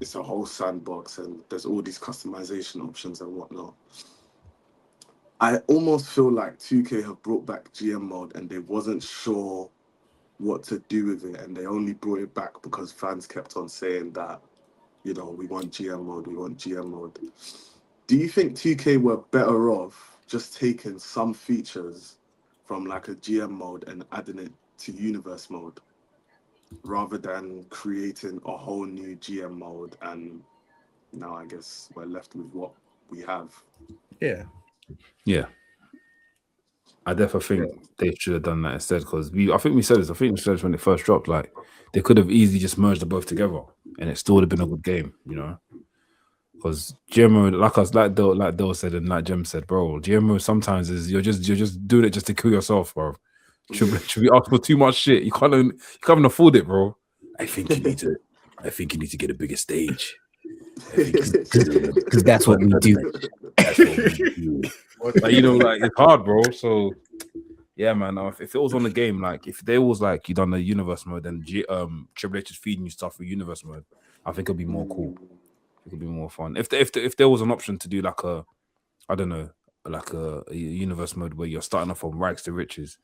it's a whole sandbox and there's all these customization options and whatnot. I almost feel like 2K have brought back GM mode and they wasn't sure what to do with it, and they only brought it back because fans kept on saying that, you know, we want GM mode, we want GM mode. Do you think 2K were better off just taking some features from like a GM mode and adding it to Universe mode, rather than creating a whole new GM mode? And now I guess we're left with what we have. Yeah. I definitely think they should have done that instead, because I think we said this when it first dropped, like they could have easily just merged them both together and it still would have been a good game, you know. Because GMO, like Dale said and like Jem said, bro, GMO sometimes is you're just doing it just to kill yourself, bro. Should be asked for too much shit. You can't even afford it, bro. I think you need to get a bigger stage. Because that's what we do. Like, you know, like it's hard, bro. So yeah, man. If it was on the game, like if they was like you done the Universe mode and Triple H is feeding you stuff for Universe mode, I think it'd be more cool. It could be more fun. If there was an option to do like a, I don't know, like a Universe mode where you're starting off from rags to riches,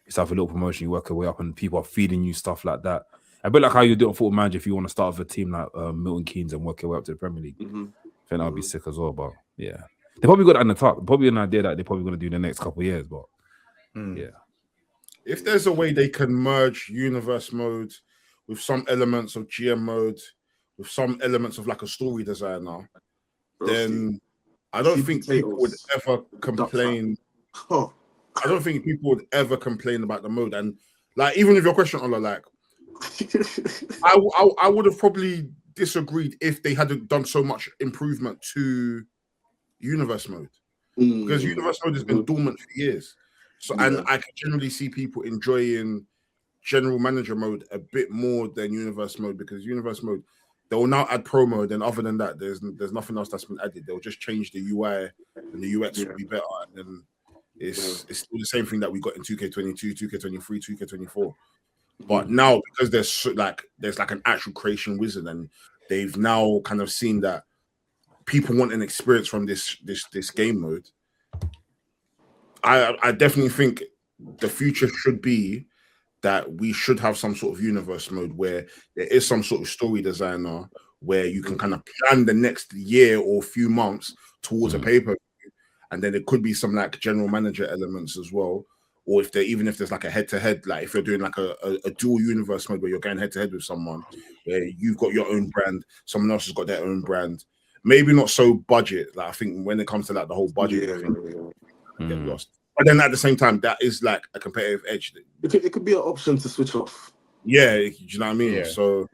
you start with a little promotion, you work your way up, and people are feeding you stuff like that. A bit like how you do it on Football Manager if you want to start with a team like Milton Keynes and work your way up to the Premier League. I think that'd be sick as well. But yeah, they probably got that in the top. Probably an idea that they're probably going to do in the next couple of years. But yeah, if there's a way they can merge Universe mode with some elements of GM mode, with some elements of like a story designer, then I don't think people would ever complain. I don't think people would ever complain about the mode. And like, even with your question, Ola, like, I would have probably disagreed if they hadn't done so much improvement to universe mode, because universe mode has been dormant for years. So and I can generally see people enjoying general manager mode a bit more than universe mode, because universe mode, they will now add pro mode, and other than that, there's nothing else that's been added. They'll just change the UI and the UX will be better, and then it's still the same thing that we got in 2K22, 2K23, 2K24. But now, because there's like an actual creation wizard, and they've now kind of seen that people want an experience from this game mode. I definitely think the future should be that we should have some sort of universe mode where there is some sort of story designer where you can kind of plan the next year or few months towards a paper, and then there could be some like general manager elements as well. Or if there's like a head-to-head, like if you're doing like a dual universe mode where you're going head-to-head with someone, where you've got your own brand, someone else has got their own brand. Maybe not so budget. Like I think when it comes to like the whole budget, get lost. But then at the same time, that is like a competitive edge. It could be an option to switch off. Yeah, do you know what I mean? Yeah. So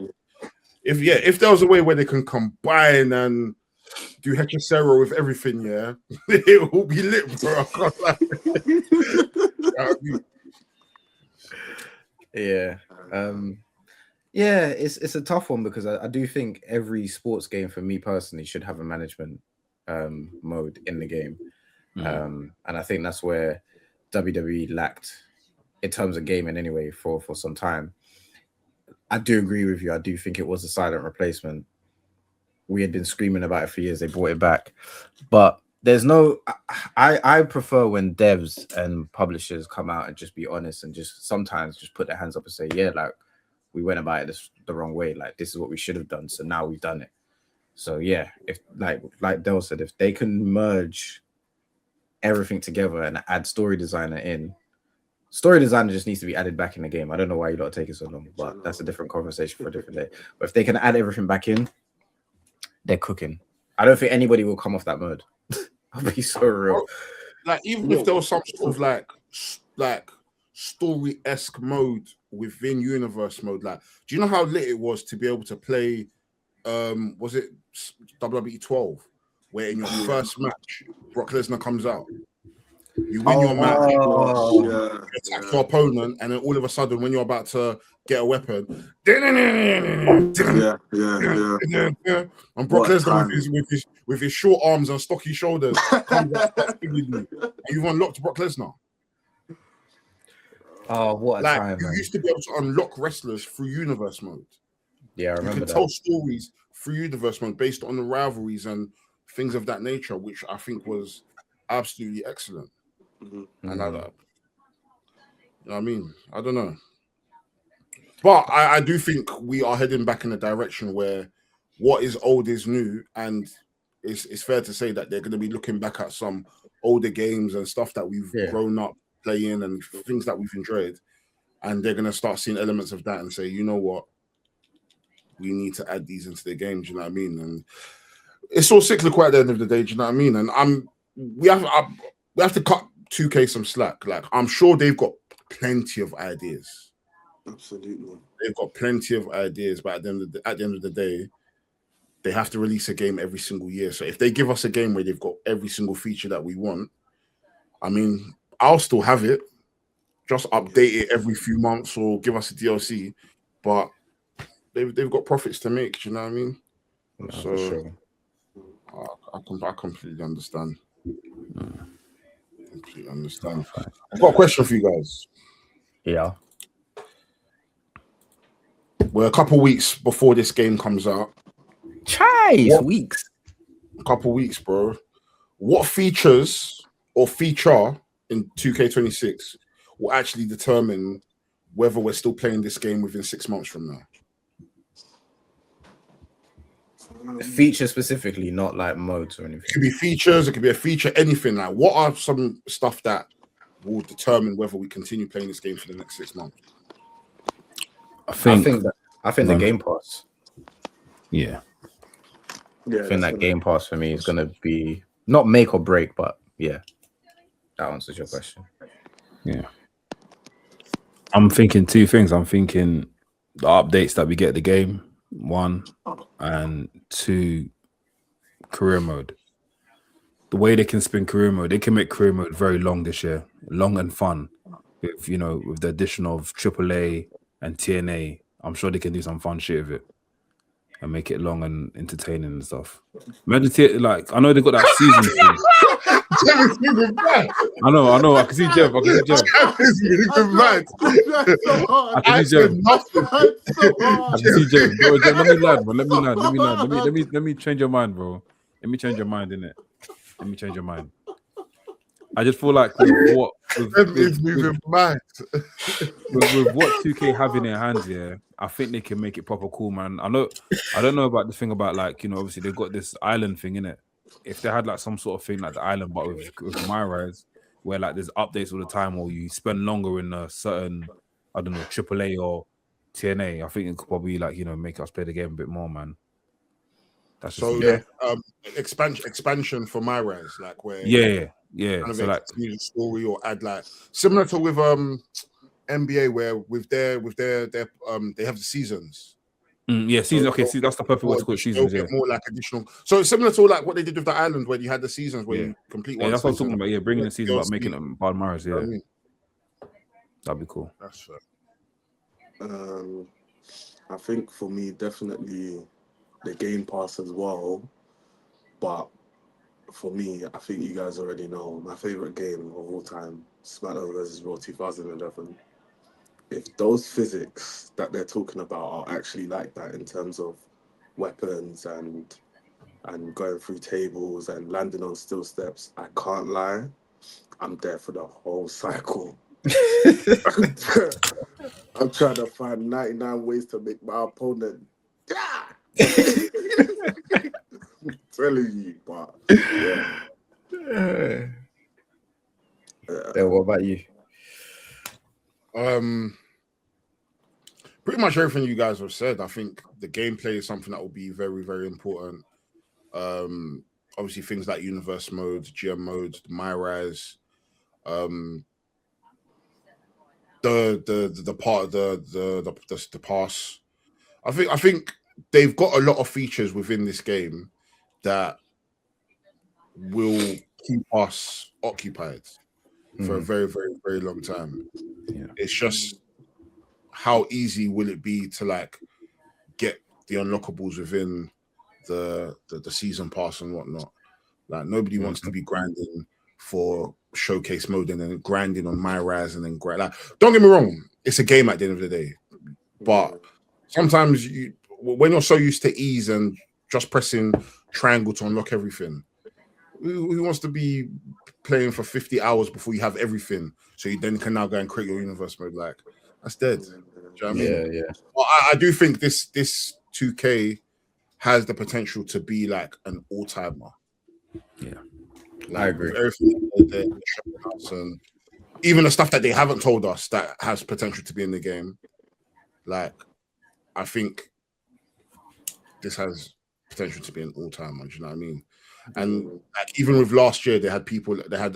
if there was a way where they can combine and do Hechicero with everything, it will be lit, bro. It's a tough one, because I do think every sports game, for me personally, should have a management mode in the game. And I think that's where WWE lacked in terms of gaming anyway for some time. I do agree with you. I do think it was a silent replacement. We had been screaming about it for years. They brought it back, but there's no. I prefer when devs and publishers come out and just be honest and just sometimes just put their hands up and say, yeah, like we went about it the wrong way. Like this is what we should have done. So now we've done it. So yeah, if like Del said, if they can merge everything together and add story designer in. Story designer just needs to be added back in the game. I don't know why you lot take it so long, but that's a different conversation for a different day. But if they can add everything back in, they're cooking. I don't think anybody will come off that mode. I'll be so real. Like even if there was some sort of like story-esque mode within universe mode, like do you know how lit it was to be able to play was it WWE 12, where in your first match Brock Lesnar comes out, you win your match, attack your opponent, and then all of a sudden when you're about to get a weapon, and Brock Lesnar with his short arms and stocky shoulders comes out, and you've unlocked Brock Lesnar. Oh, what a time! You used to be able to unlock wrestlers through universe mode. Yeah, I remember you could tell stories through universe mode based on the rivalries and things of that nature, which I think was absolutely excellent. And I, you know what I mean? I don't know. But I do think we are heading back in a direction where what is old is new, and it's fair to say that they're going to be looking back at some older games and stuff that we've grown up playing and things that we've enjoyed, and they're going to start seeing elements of that and say, you know what, we need to add these into the game. Do you know what I mean? And it's all cyclical at the end of the day. Do you know what I mean? And we have to cut 2K some slack. Like I'm sure they've got plenty of ideas. Absolutely, they've got plenty of ideas. But at the end of the day, they have to release a game every single year. So if they give us a game where they've got every single feature that we want, I mean, I'll still have it. Just update it every few months or give us a DLC. But they've got profits to make. Do you know what I mean? No, so sure. I completely understand. Completely understand. I've got a question for you guys. Yeah. We're a couple weeks before this game comes out. Weeks. A couple weeks, bro. What features or feature in 2K26 will actually determine whether we're still playing this game within 6 months from now? Feature specifically, not like modes or anything. It could be features, it could be a feature, anything. Like, what are some stuff that will determine whether we continue playing this game for the next 6 months? I think the Game Pass. Yeah. I think that Game Pass for me is gonna be not make or break, but yeah, that answers your question. Yeah. I'm thinking two things. I'm thinking the updates that we get the game, 1, and 2, career mode. The way they can spin career mode, they can make career mode very long this year, long and fun. With with the addition of AAA and TNA, I'm sure they can do some fun shit with it and make it long and entertaining and stuff. Imagine, like, I know they got that season thing. I know. I can see Jeff. I can see Jeff. Bro, Jeff, let me land, bro. Let me change your mind, bro. Let me change your mind, innit? Let me change your mind. I just feel like with what 2K have in their hands, I think they can make it proper cool, man. I don't know about the thing about, like, obviously they've got this island thing in it. If they had like some sort of thing like the island, but with My Rise, where like there's updates all the time, or you spend longer in a certain, I don't know, AAA or TNA, I think it could probably, like, make us play the game a bit more, man. That's just expansion for My Rise, like where yeah. Kind of so like the story, or add like similar to with NBA, where with their they have the seasons. Season. Okay, see, that's the perfect way to call seasons. More like additional. So it's similar to like what they did with the island, where you had the seasons where you complete one. That's what I'm talking about. Yeah, bringing the season, but making them part of My Rise. Yeah, that'd be cool. That's fair. I think for me, definitely the Game Pass as well, but for me, I think you guys already know my favorite game of all time, SmackDown vs. Raw 2011. If those physics that they're talking about are actually like that in terms of weapons and going through tables and landing on steel steps, I can't lie, I'm there for the whole cycle. I'm trying to find 99 ways to make my opponent I'm telling you, but What about you? Pretty much everything you guys have said. I think the gameplay is something that will be very, very important. Obviously, things like universe mode, GM mode, My Rise, the part, the pass. I think they've got a lot of features within this game that will keep us occupied for a very, very, very long time. Yeah. It's just how easy will it be to like get the unlockables within the season pass and whatnot. Like nobody wants to be grinding for showcase mode and then grinding on My Rise and then grind. Like, don't get me wrong, it's a game at the end of the day, but sometimes when you're so used to ease and just pressing triangle to unlock everything, who wants to be playing for 50 hours before you have everything, so you then can now go and create your universe mode? Like, that's dead. Do you know what I mean? Yeah. Well, I do think this 2K has the potential to be like an all-timer. Yeah, like, I agree. Everything they're showing us, and even the stuff that they haven't told us that has potential to be in the game. Like, I think this has potential to be an all-timer. Do you know what I mean? And like, even with last year, they had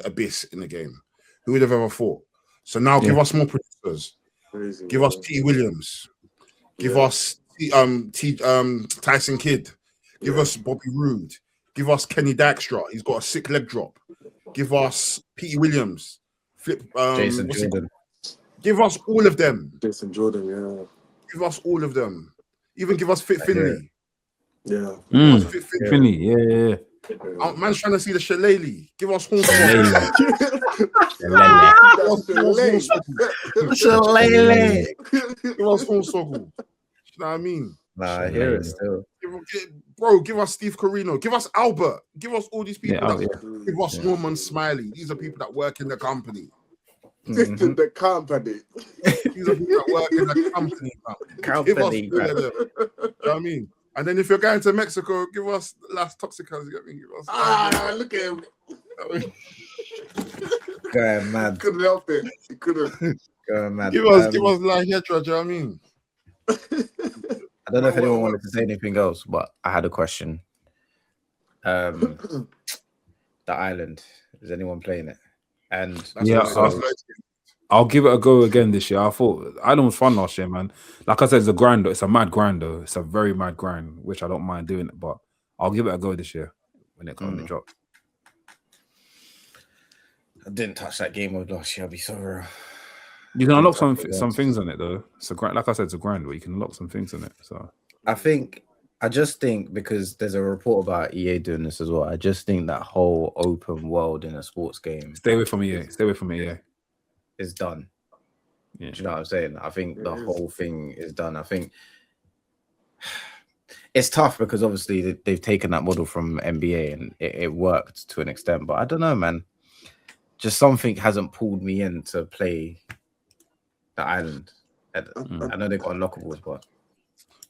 Abyss in the game. Who would have ever thought? So now give us more producers. Crazy, give us P. Williams. Give us Tyson Kidd. Give us Bobby Roode. Give us Kenny Dykstra. He's got a sick leg drop. Give us P. Williams. Jason Jordan. Give us all of them. Jason Jordan, yeah. Give us all of them. Even give us Fit Finley. Yeah. Finley, yeah. Man's trying to see the Shillelagh. Give us Hornswoggle. Give us Hornswoggle. You know what I mean? Nah, I hear it still. Give us Steve Corino. Give us Albert. Give us all these people. Give us Norman Smiley. These are people that work in the company. The company. These are people that work in the company. Give us all of them. You know what I mean? And then if you're going to Mexico, give us Las Toxicas. You get me? Give us, look at him. Going mad. Couldn't help it. He couldn't. Going mad. Give us La Hedra. Do you know what I mean? I don't know if anyone wanted to say anything else, but I had a question. The island. Is anyone playing it? And I'll give it a go again this year. I thought Island was fun last year, man. Like I said, it's a grind. It's a mad grind, though. It's a very mad grind, which I don't mind doing it. But I'll give it a go this year when it drops. I didn't touch that game mode last year. I'll be so real. You can unlock some things on it, though. It's a grind. Like I said, it's a grind, but you can unlock some things on it. So I just think because there's a report about EA doing this as well. I just think that whole open world in a sports game. Stay away from EA. Stay away from EA. Is done. Yeah. Do you know what I'm saying? I think the whole thing is done. I think it's tough because obviously they've taken that model from NBA and it worked to an extent. But I don't know, man. Just something hasn't pulled me in to play the Island. I know they've got unlockables, but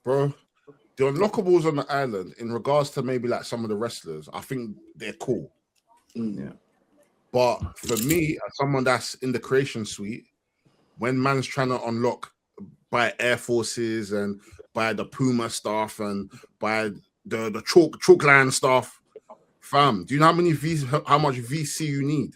bro, the unlockables on the Island, in regards to maybe like some of the wrestlers, I think they're cool. Yeah. But for me, as someone that's in the creation suite, when man's trying to unlock by Air Forces and by the Puma stuff and by the chalk line stuff, fam, do you know how much VC you need?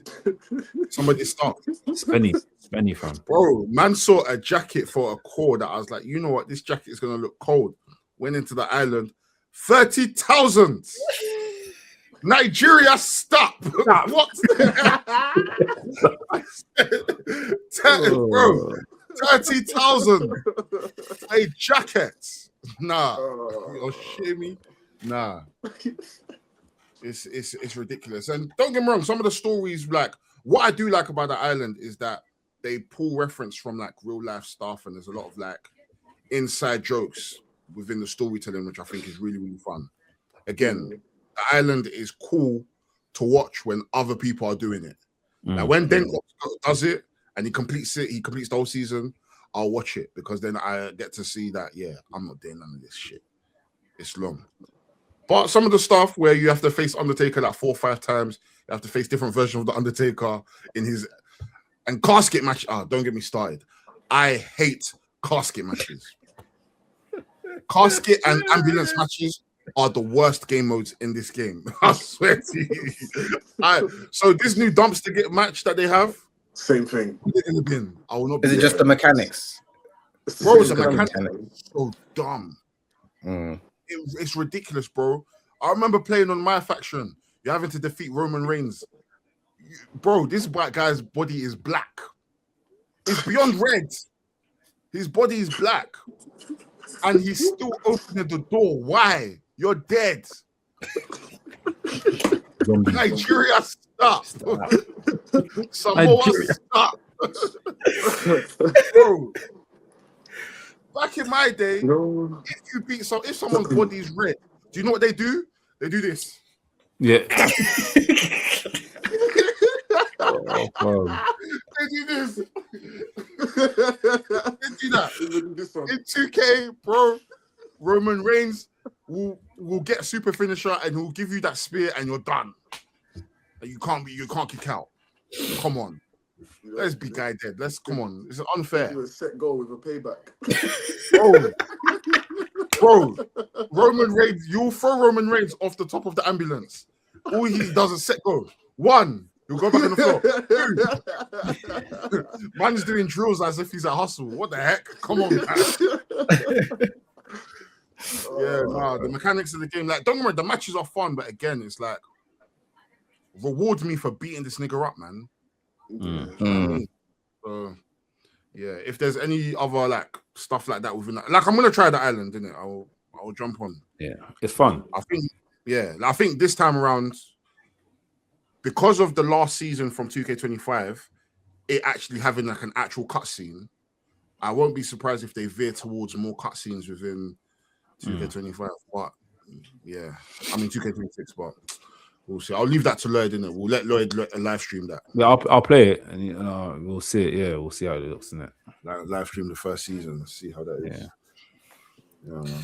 Somebody stop. Spenny, fam. Bro, man saw a jacket for a core that I was like, you know what, this jacket is gonna look cold. Went into the Island, 30,000. Nigeria, stop. What? Bro, 30,000. A jacket. Nah. You're shitting me? Nah. It's ridiculous. And don't get me wrong, some of the stories, like, what I do like about the Island is that they pull reference from like real life stuff, and there's a lot of like inside jokes within the storytelling, which I think is really, really fun. Again, the Island is cool to watch when other people are doing it. Like when Denko does it and he completes the whole season, I'll watch it because then I get to see that, yeah, I'm not doing none of this shit. It's long. But some of the stuff where you have to face Undertaker like 4 or 5 times, you have to face different versions of the Undertaker in his and casket match. Don't get me started. I hate casket matches. Casket and ambulance matches are the worst game modes in this game. I swear to you. So this new dumpster get match that they have, same thing. Put it in the bin. I will not. Is it just the mechanics? Bro, it's a mechanic. So dumb. It's ridiculous, bro. I remember playing on my faction. You're having to defeat Roman Reigns. Bro, this black guy's body is black. It's beyond red. His body is black. And he's still opening the door. Why? You're dead. Nigeria, stop. Samoa, stop. Bro, back in my day, if someone's body is red, do you know what they do? They do this. Yeah. They do this. They do that. In 2K, bro, Roman Reigns will get a super finisher and he'll give you that spear and you're done. You can't kick out. Come on. Let's be guy dead. Come on. It's unfair. A set goal with a payback. Bro, Roman Reigns, you'll throw Roman Reigns off the top of the ambulance. All he does is set go. 1, he'll go back on the floor. 2, man's doing drills as if he's at hustle. What the heck? Come on, man. The mechanics of the game, like, don't worry, the matches are fun, but again, it's like, reward me for beating this nigga up, man. So, yeah, if there's any other like stuff like that within that, like, I'm gonna try the Island, innit? I'll jump on. Yeah, it's fun. I think this time around, because of the last season from 2K25, it actually having like an actual cutscene, I won't be surprised if they veer towards more cutscenes within 2K25. But yeah, I mean 2K26, but we'll see. I'll leave that to Lloyd, innit? We'll let Lloyd live stream that. Yeah, I'll play it and we'll see it. Yeah, we'll see how it looks in it. Like, live stream the first season, see how that is. Yeah, man.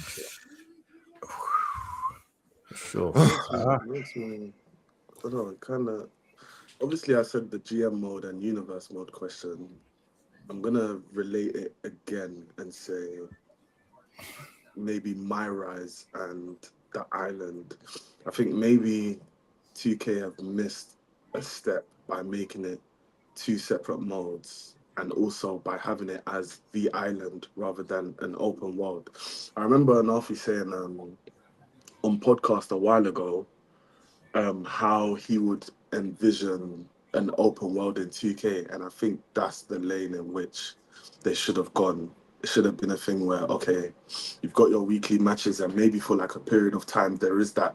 Sure. Makes me, I don't know, kind of. Obviously, I said the GM mode and universe mode question. I'm gonna relate it again and say maybe My Rise and the Island. I think maybe 2K have missed a step by making it 2 separate modes and also by having it as the island rather than an open world. I remember Nafi saying on podcast a while ago how he would envision an open world in 2K, and I think that's the lane in which they should have gone. It should have been a thing where, okay, you've got your weekly matches, and maybe for like a period of time there is that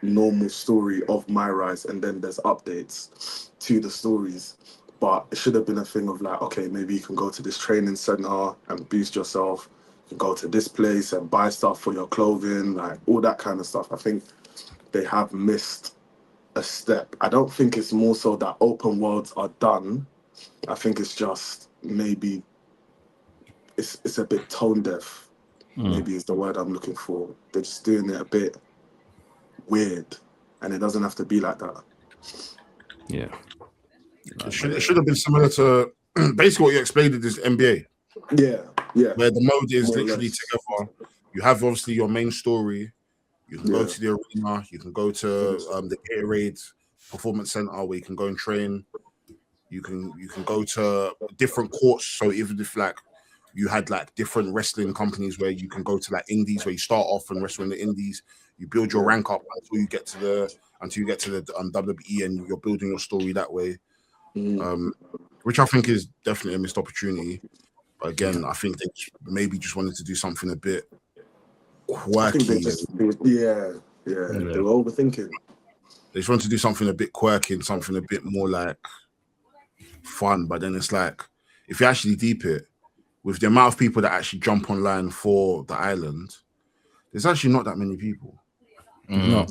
normal story of My Rise, and then there's updates to the stories. But it should have been a thing of like, okay, maybe you can go to this training center and boost yourself. You can go to this place and buy stuff for your clothing, like all that kind of stuff. I think they have missed a step. I don't think it's more so that open worlds are done. I think it's just maybe it's a bit tone deaf. Maybe is the word I'm looking for. They're just doing it a bit weird, and it doesn't have to be like that. Yeah. It should have been similar to basically what you explained is NBA. Yeah. Where the mode is More or literally less. together. You have obviously your main story. You can go to the arena. You can go to the Gatorade Performance Center where you can go and train. You can go to different courts. So even if like you had like different wrestling companies where you can go to like indies where you start off and wrestle in the indies, you build your rank up until you get to the WWE, and you're building your story that way. Which I think is definitely a missed opportunity. But again, I think they maybe just wanted to do something a bit quirky. I think they were overthinking. They just wanted to do something a bit quirky and something a bit more like fun. But then it's like, if you actually deep it, with the amount of people that actually jump online for the island, there's actually not that many people. No.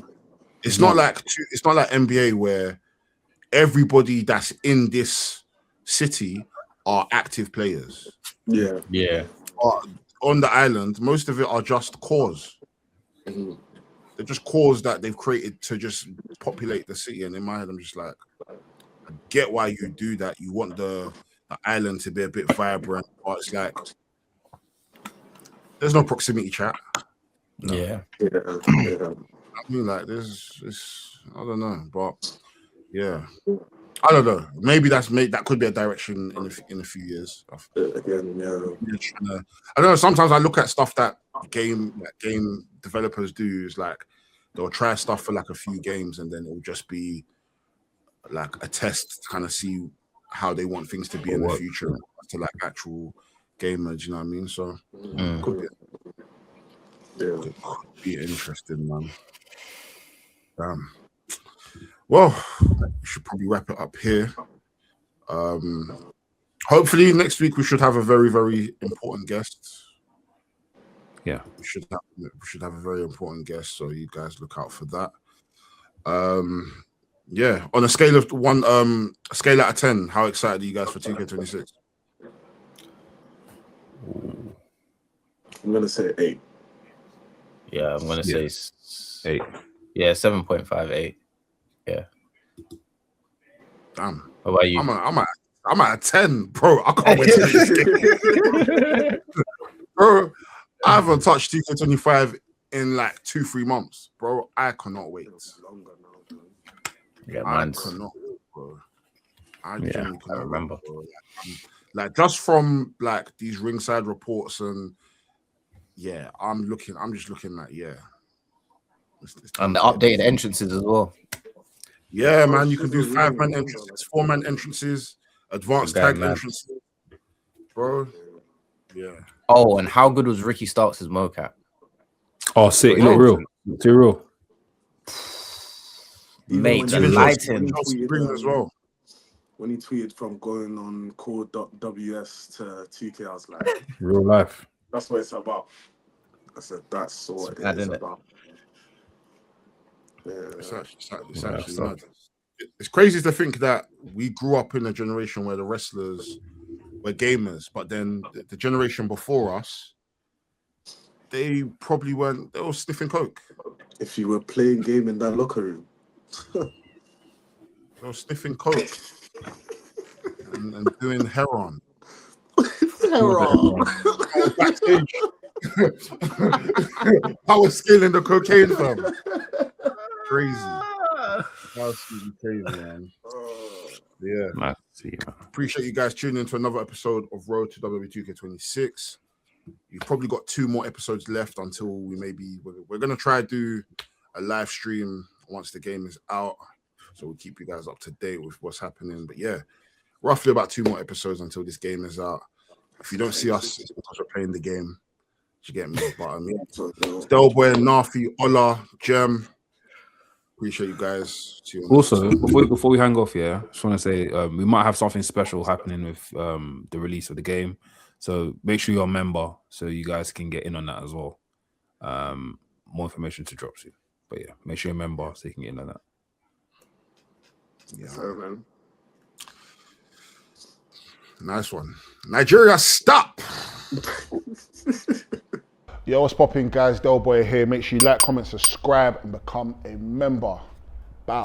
It's not like NBA where everybody that's in this city are active players. Yeah. On the island, most of it are just cores. They're just cores that they've created to just populate the city. And in my head, I'm just like, I get why you do that. You want the island to be a bit vibrant, but it's like there's no proximity chat. No. Yeah. I mean, like this, I don't know, but yeah, I don't know. Maybe that could be a direction in a few years. Again, I don't know. Sometimes I look at stuff that game developers do. Is like they'll try stuff for like a few games, and then it'll just be like a test to kind of see how they want things to be in the future to like actual gamers. You know what I mean? So could be interesting, man. Well, we should probably wrap it up here. Hopefully next week we should have a very, very important guest. Yeah, we should have a very important guest, so you guys look out for that. Yeah, on a scale of a scale out of 10, how excited are you guys for 2K26? I'm gonna say 8. Yeah, I'm gonna say 8. Yeah, 7.58. Yeah. Damn. What about you? I'm at a 10, bro. I can't wait to this game. Bro, I haven't touched 2K25 in like 2-3 months, bro. I cannot wait. Yeah, I cannot wait, bro. I remember. Wait, bro. Like just from like these ringside reports and yeah, I'm just looking at and the updated entrances as well. Yeah, man, you can do 5-man entrances, 4-man entrances, advanced tag entrances, bro. Yeah. Oh, and how good was Ricky Starks' mocap? Oh, sick! Look real, too real. Mate, the lighting as well. When he tweeted from going on core.ws to 2K, I was like, real life. That's what it's about. I said, that's what it's about. Yeah. It's actually mad. It's crazy to think that we grew up in a generation where the wrestlers were gamers, but then the generation before us, they probably weren't. They were sniffing coke. If you were playing game in that locker room, they were sniffing coke and doing heroin. Backstage. I was scaling the cocaine, fam. Crazy. That was crazy, man. Yeah. Nice to see you, man. Appreciate you guys tuning in to another episode of Road to WWE 2K26. You've probably got 2 more episodes left until we're going to try to do a live stream once the game is out. So we'll keep you guys up to date with what's happening. But yeah, roughly about 2 more episodes until this game is out. If you don't see us, it's because we're playing the game. Do you get me? But Delboy, Nafi, Ola, Gem. Appreciate you guys. See you Also, before we hang off, yeah, I just want to say we might have something special happening with the release of the game. So make sure you're a member so you guys can get in on that as well. More information to drop soon. But yeah, make sure you're a member so you can get in on that. Yeah, man. Nice one. Nigeria, stop. Yo, what's popping, guys? Delboy here. Make sure you like, comment, subscribe, and become a member. Bow.